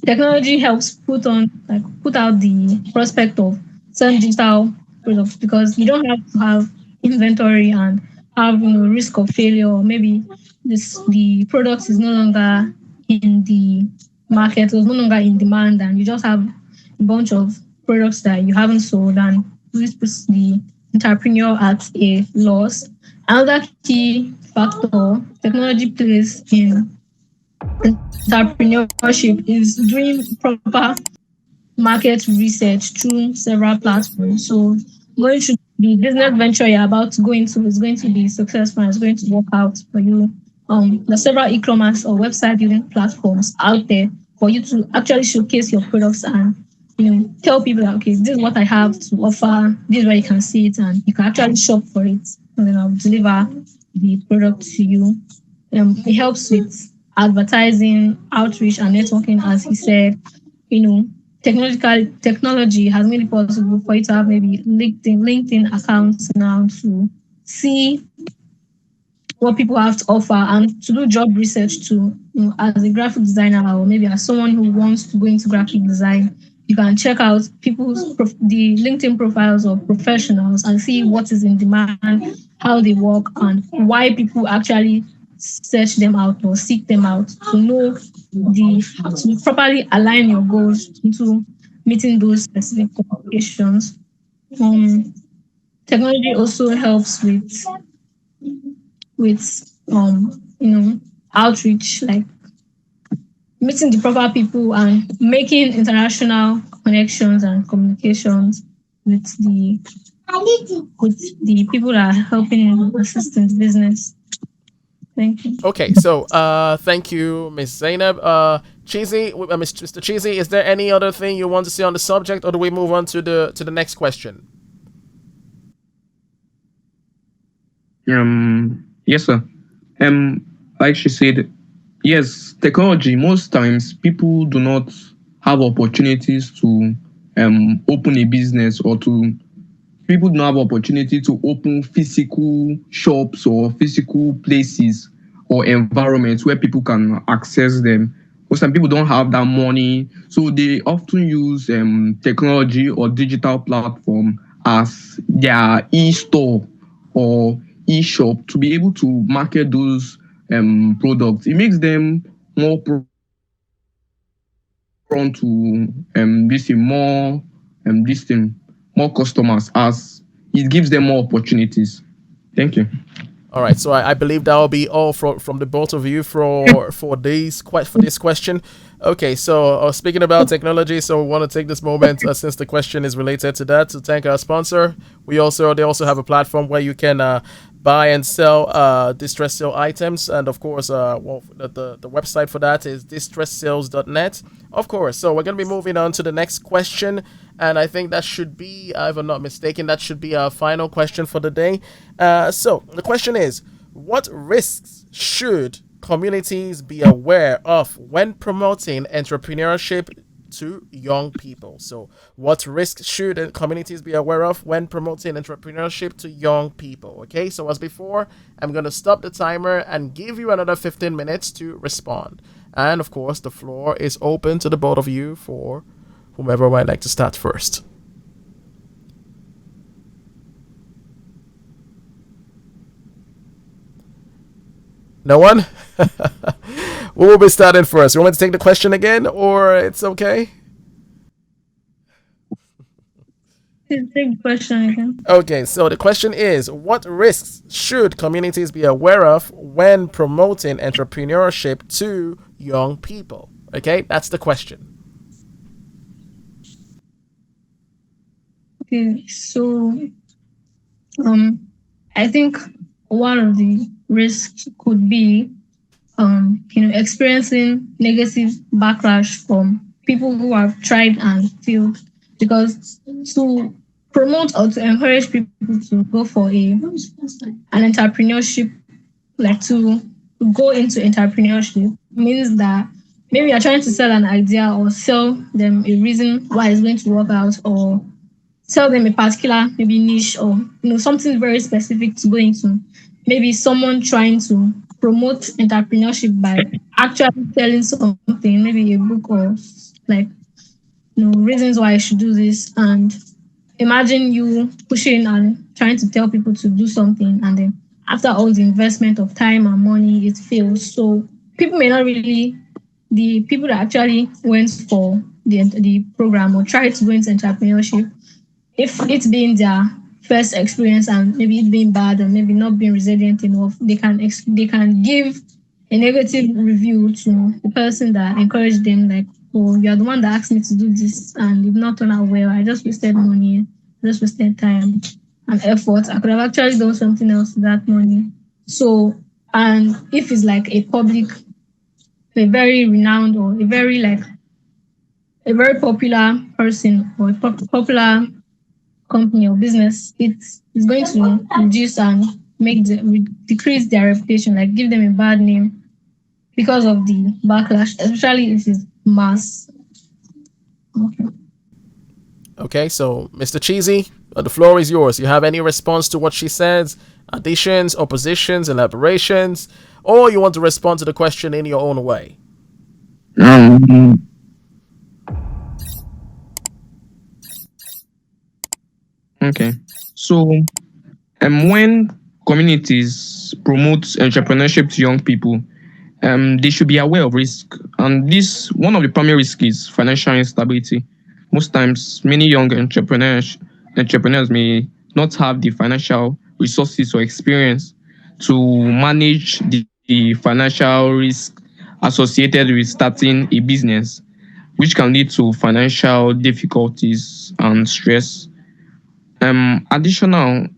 technology helps put out the prospect of selling digital products, because you don't have to have inventory and have risk of failure, or maybe the product is no longer in the market, or is no longer in demand, and you just have a bunch of products that you haven't sold, and this puts the entrepreneur at a loss. Another key factor technology plays in entrepreneurship is doing proper market research through several platforms. So going to the business venture you're about to go into is going to be successful and it's going to work out for you. There's several e-commerce or website building platforms out there for you to actually showcase your products and tell people that, okay, this is what I have to offer, this is where you can see it, and you can actually shop for it, and then I'll deliver the product to you. It helps with advertising, outreach, and networking, as he said. Technology has made it possible for you to have maybe LinkedIn accounts now to see what people have to offer and to do job research too. As a graphic designer, or maybe as someone who wants to go into graphic design, you can check out the LinkedIn profiles of professionals and see what is in demand, how they work, and why people actually search them out or seek them out, to know to properly align your goals into meeting those specific qualifications. Technology also helps with outreach, like meeting the proper people and making international connections and communications with the people that are helping in assisting the business. Thank you. Okay, so thank you, Miss Zainab. Cheesy, Mr. Cheesy, is there any other thing you want to say on the subject, or do we move on to the next question? Yes, sir. Like she said, yes, technology, most times people do not have opportunities to open a business, or people don't have opportunity to open physical shops or physical places or environments where people can access them. Most time people don't have that money, so they often use technology or digital platform as their e-store or e-shop to be able to market those products. It makes them more prone to more customers, as it gives them more opportunities. Thank you. All right, so I believe that will be all from the both of you for this question. Okay, so speaking about technology, so we want to take this moment, since the question is related to that, to thank our sponsor. They also have a platform where you can buy and sell distress sale items, and of course, the website for that is distresssales.net. Of course, so we're gonna be moving on to the next question, and I think that should be, if I'm not mistaken, that should be our final question for the day. So the question is, what risks should communities be aware of when promoting entrepreneurship to young people? So what risks should communities be aware of when promoting entrepreneurship to young people? Okay, so as before, I'm going to stop the timer and give you another 15 minutes to respond. And of course, the floor is open to the both of you for whomever might like to start first. No one? We will be starting first. You want me to take the question again, or it's okay? Take the question again. Okay, so the question is, what risks should communities be aware of when promoting entrepreneurship to young people? Okay, that's the question. Okay, so I think one of the risks could be experiencing negative backlash from people who have tried and failed. Because to promote or to encourage people to go for an entrepreneurship, like to go into entrepreneurship, means that maybe you're trying to sell an idea or sell them a reason why it's going to work out, or tell them a particular maybe niche, or something very specific to go into. Maybe someone trying to promote entrepreneurship by actually telling something, maybe a book, or like reasons why I should do this. And imagine you pushing and trying to tell people to do something, and then after all the investment of time and money, it fails. So people may not really, the people that actually went for the program or tried to go into entrepreneurship, if it's been their first experience and maybe it being bad or maybe not being resilient enough, they can give a negative review to the person that encouraged them, like, oh, you're the one that asked me to do this and you've not turned out well. I just wasted money, just wasted time and effort. I could have actually done something else with that money. So, and if it's like a very renowned or a very popular person or a popular company or business, it's going to reduce and decrease their reputation, like give them a bad name because of the backlash, especially if it's mass. Okay, so Mr. Cheesy, the floor is yours. You have any response to what she says? Additions, oppositions, elaborations, or you want to respond to the question in your own way? Okay. So, when communities promote entrepreneurship to young people, they should be aware of risk. And this, one of the primary risks is financial instability. Most times, many young entrepreneurs may not have the financial resources or experience to manage the financial risk associated with starting a business, which can lead to financial difficulties and stress. Additionally,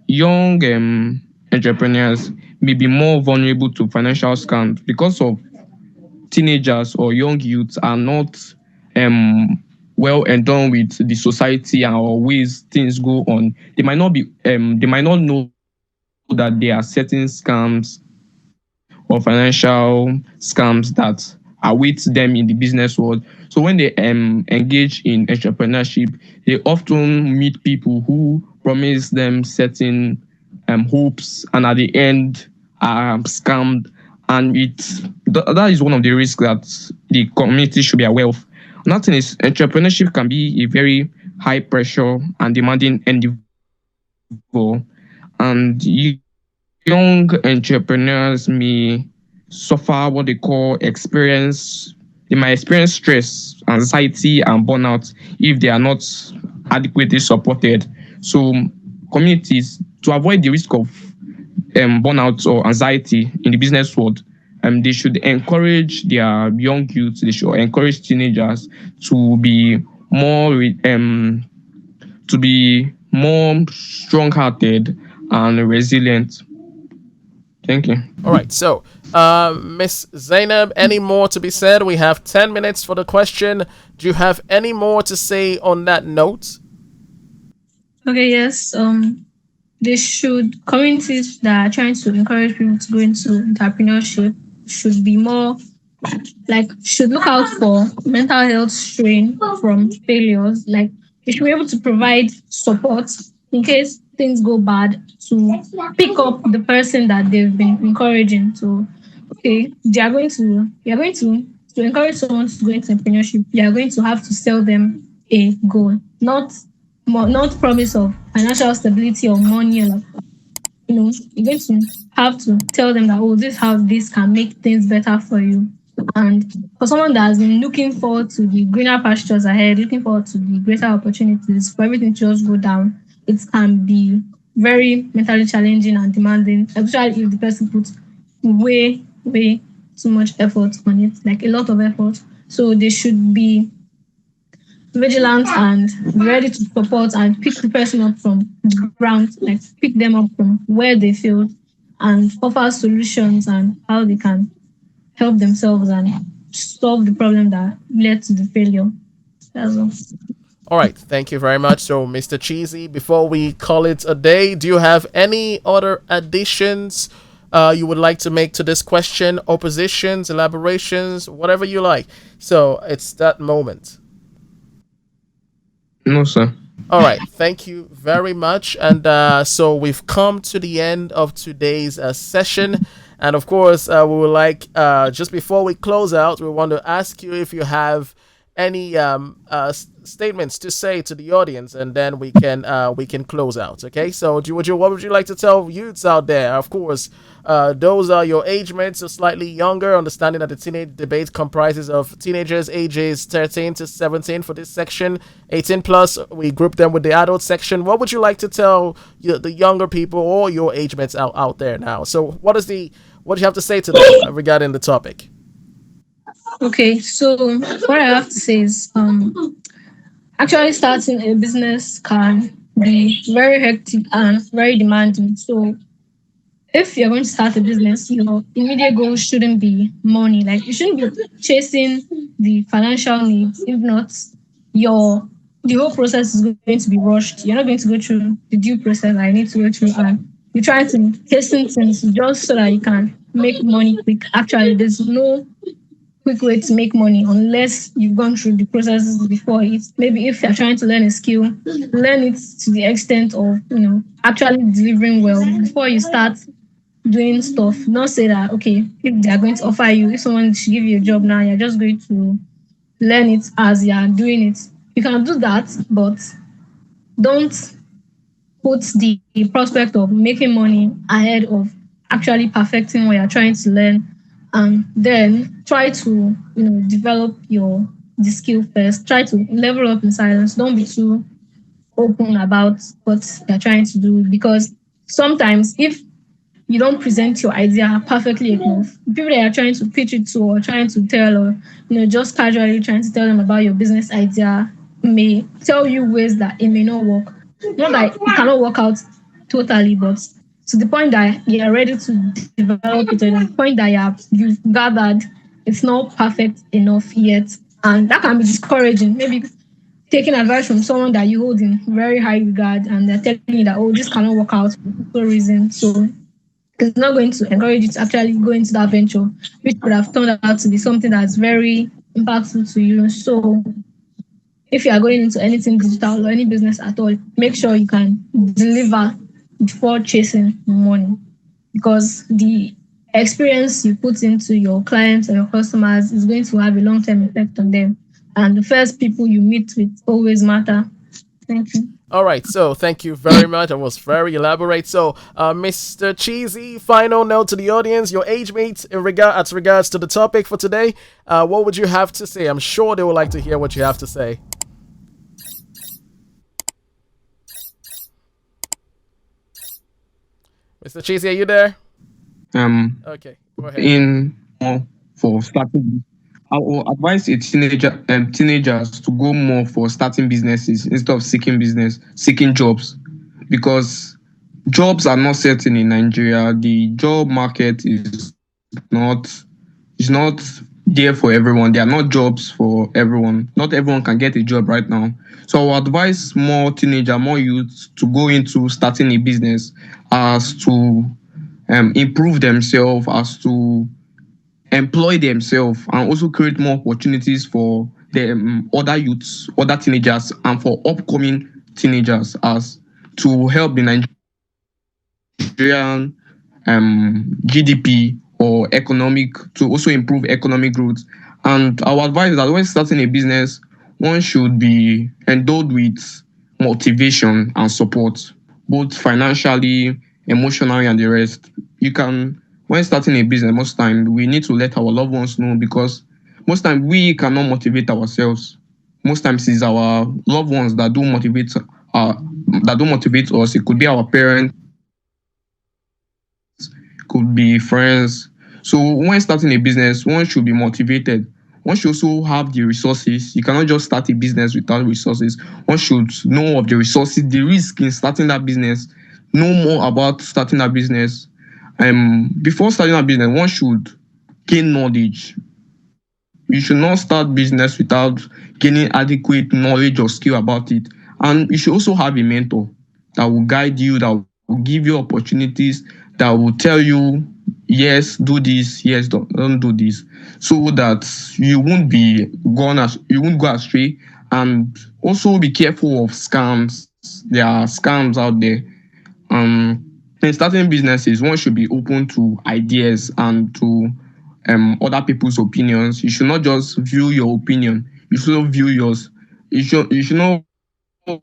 young entrepreneurs may be more vulnerable to financial scams because of teenagers or young youths are not well endowed with the society or ways things go on. They might not know that there are certain scams or financial scams that await them in the business world. So when they engage in entrepreneurship, they often meet people who promise them certain hopes, and at the end are scammed. And that is one of the risks that the community should be aware of. Another thing is entrepreneurship can be a very high pressure and demanding endeavor, and young entrepreneurs may suffer what they call they might experience stress, anxiety, and burnout if they are not adequately supported. So communities, to avoid the risk of burnout or anxiety in the business world, they should encourage their young youth, they should encourage teenagers to be more strong-hearted and resilient. Thank you. All right, so Miss Zainab, any more to be said? We have 10 minutes for the question. Do you have any more to say on that note? Okay, yes. Communities that are trying to encourage people to go into entrepreneurship should be more should look out for mental health strain from failures. Like, they should be able to provide support in case things go bad, to pick up the person that they've been encouraging. So, okay, you're going to encourage someone to go into entrepreneurship, you are going to have to sell them a goal, not promise of financial stability or money. You're going to have to tell them that, oh, this is how this can make things better for you. And for someone that has been looking forward to the greener pastures ahead, looking forward to the greater opportunities for everything to just go down, it can be very mentally challenging and demanding, especially if the person puts way way too much effort on it, like a lot of effort. So they should be vigilant and ready to support and pick the person up from the ground, like pick them up from where they failed and offer solutions and how they can help themselves and solve the problem that led to the failure. That's all. All right, thank you very much. So, Mr. Cheesy, before we call it a day, do you have any other additions you would like to make to this question, oppositions, elaborations, whatever you like? So, it's that moment. No, sir. All right, thank you very much. And so we've come to the end of today's session. And of course, we would like, just before we close out, we want to ask you if you have any statements to say to the audience, and then we can close out. Okay, so what would you like to tell youths out there? Of course, those are your age mates, so slightly younger, understanding that the teenage debate comprises of teenagers ages 13 to 17 for this section. 18 plus, we group them with the adult section. What would you like to tell the younger people or your age mates out there now? So what do you have to say to them regarding the topic? Okay, so what I have to say is actually starting a business can be very hectic and very demanding. So if you're going to start a business, your immediate goal shouldn't be money. Like you shouldn't be chasing the financial needs. If not, the whole process is going to be rushed. You're not going to go through the due process I need to go through, and you're trying to hasten things just so that you can make money quick. Actually, there's no quick way to make money unless you've gone through the processes before it. Maybe if you're trying to learn a skill, learn it to the extent of actually delivering well before you start doing stuff. Not say that okay, if they are going to offer you, if someone should give you a job now, you're just going to learn it as you are doing it. You can do that, but don't put the prospect of making money ahead of actually perfecting what you're trying to learn. And then try to develop the skill first. Try to level up in silence. Don't be too open about what you're trying to do, because sometimes if you don't present your idea perfectly enough, people that are trying to pitch it to or trying to tell, or just casually trying to tell them about your business idea, may tell you ways that it may not work. Not that it cannot work out totally, but to the point that you are ready to develop it, to the point that you've gathered it's not perfect enough yet. And that can be discouraging. Maybe taking advice from someone that you hold in very high regard and they're telling you that, this cannot work out for no reason. So it's not going to encourage you to actually go into that venture, which could have turned out to be something that's very impactful to you. So if you are going into anything digital or any business at all, make sure you can deliver before chasing money, because the experience you put into your clients or your customers is going to have a long-term effect on them. And the first people you meet with always matter. Thank you. All right, so thank you very much. That was very elaborate. So, Mr. Cheesy, final note to the audience, your age mate as regards to the topic for today. What would you have to say? I'm sure they would like to hear what you have to say. Mr. Cheesy, are you there? Okay, go ahead. For starting, I will advise teenagers to go more for starting businesses instead of seeking jobs, because jobs are not certain in Nigeria. The job market is not there for everyone. There are not jobs for everyone. Not everyone can get a job right now. So I will advise more youths to go into starting a business as to improve themselves, as to employ themselves, and also create more opportunities for the other youths, other teenagers, and for upcoming teenagers, as to help the Nigerian GDP or to also improve economic growth. And I would advise that when starting a business, one should be endowed with motivation and support, both financially, emotionally, and the rest. When starting a business, most times we need to let our loved ones know, because most times we cannot motivate ourselves. Most times it's our loved ones that do motivate us. It could be our parents, could be friends. So when starting a business, one should be motivated. One should also have the resources. You cannot just start a business without resources. One should know of the resources, the risk in starting that business, know more about starting a business. Before starting a business, one should gain knowledge. You should not start business without gaining adequate knowledge or skill about it. And you should also have a mentor that will guide you, that will give you opportunities, that will tell you, yes, do this, yes, don't do this, so that you won't go astray. And also be careful of scams. There are scams out there. In starting businesses, one should be open to ideas and to other people's opinions. You should not just view your opinion. You should also view yours. You should not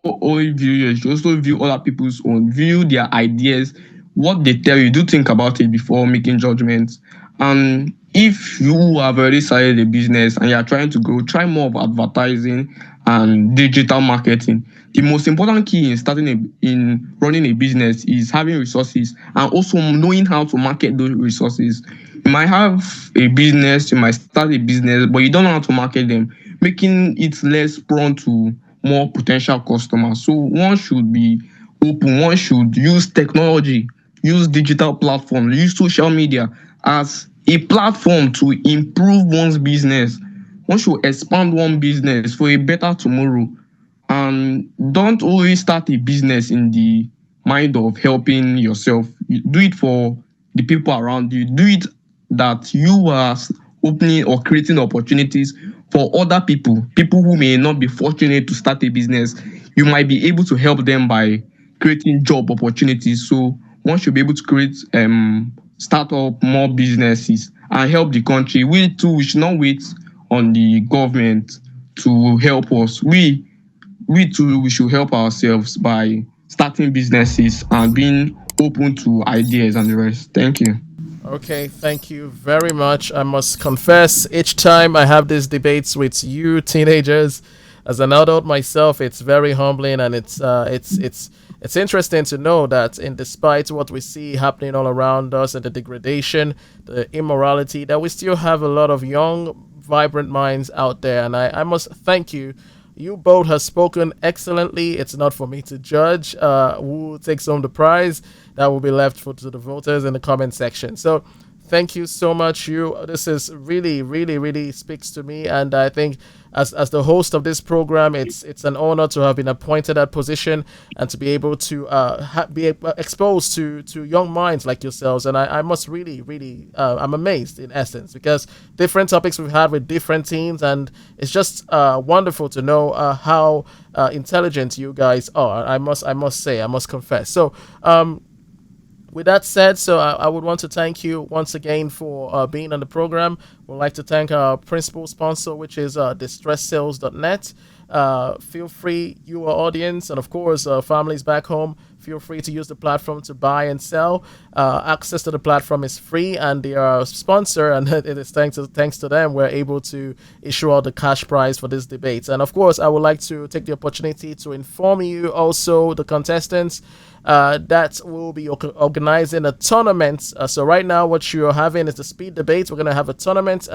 only view yours. You should also view other people's own. View their ideas, what they tell you. Do think about it before making judgments. And if you have already started a business and you are trying to grow, try more of advertising and digital marketing. The most important key in running a business is having resources and also knowing how to market those resources. You might have a business, you might start a business, but you don't know how to market them, making it less prone to more potential customers. So one should be open. One should use technology, use digital platforms, use social media as a platform to improve one's business. One should expand one business for a better tomorrow. And don't always start a business in the mind of helping yourself. You do it for the people around you. Do it that you are opening or creating opportunities for other people who may not be fortunate to start a business. You might be able to help them by creating job opportunities. So one should be able to create start up more businesses and help the country. We should not wait on the government to help us. We should help ourselves by starting businesses and being open to ideas and the rest. Thank you. Okay, thank you very much. I must confess, each time I have these debates with you teenagers, as an adult myself, it's very humbling, and it's interesting to know that in despite what we see happening all around us and the degradation, the immorality, that we still have a lot of young, vibrant minds out there. And I must thank you. You both have spoken excellently. It's not for me to judge who takes home the prize. That will be left to the voters in the comment section. So thank you so much. This is really, really, really speaks to me. And I think as the host of this program, it's an honor to have been appointed that position and to be able to be exposed to young minds like yourselves. And I must really, really, I'm amazed in essence, because different topics we've had with different teams, and it's just wonderful to know how intelligent you guys are. I must confess. So, with that said, so I would want to thank you once again for being on the program. We'd like to thank our principal sponsor, which is DistressSales.net. Feel free, your audience, and of course, families back home, feel free to use the platform to buy and sell. Access to the platform is free, and they are a sponsor, and it is thanks to them we're able to issue out the cash prize for this debate. And of course, I would like to take the opportunity to inform you also, the contestants, that will be organizing a tournament. So right now, what you're having is the speed debate. We're going to have a tournament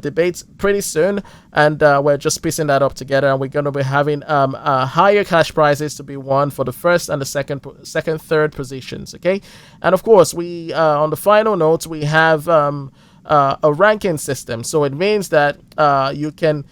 debate pretty soon, and we're just piecing that up together, and we're going to be having higher cash prizes to be won for the first and the second, third positions. Okay, and of course, we on the final note, we have a ranking system. So it means that you can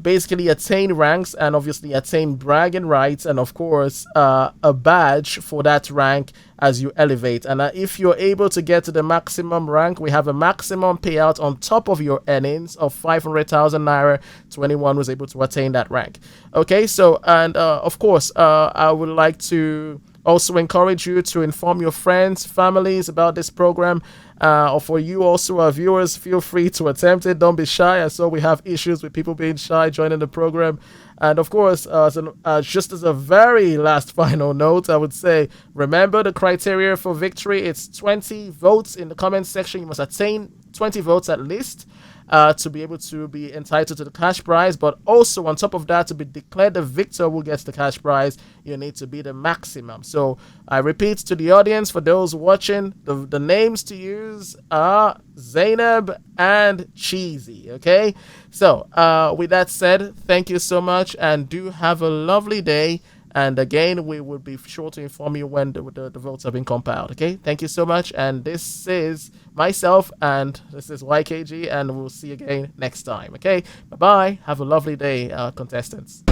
basically attain ranks and obviously attain bragging rights, and of course a badge for that rank as you elevate. And if you're able to get to the maximum rank, we have a maximum payout on top of your earnings of 500,000 naira to anyone who's able to attain that rank. Okay, so and of course I would like to also encourage you to inform your friends, families about this program. Or for you also, our viewers, feel free to attempt it. Don't be shy. I saw we have issues with people being shy joining the program. And of course, just as a very last final note, I would say, remember the criteria for victory. It's 20 votes in the comment section. You must attain 20 votes at least. to be able to be entitled to the cash prize, but also on top of that, to be declared the victor who gets the cash prize, you need to be the maximum. So I repeat to the audience, for those watching, the names to use are Zainab and Cheesy. Okay, so with that said, thank you so much and do have a lovely day. And again, we will be sure to inform you when the votes have been compiled. Okay, thank you so much. And this is myself, and this is YKG, and we'll see you again next time. Okay, bye bye. Have a lovely day, contestants.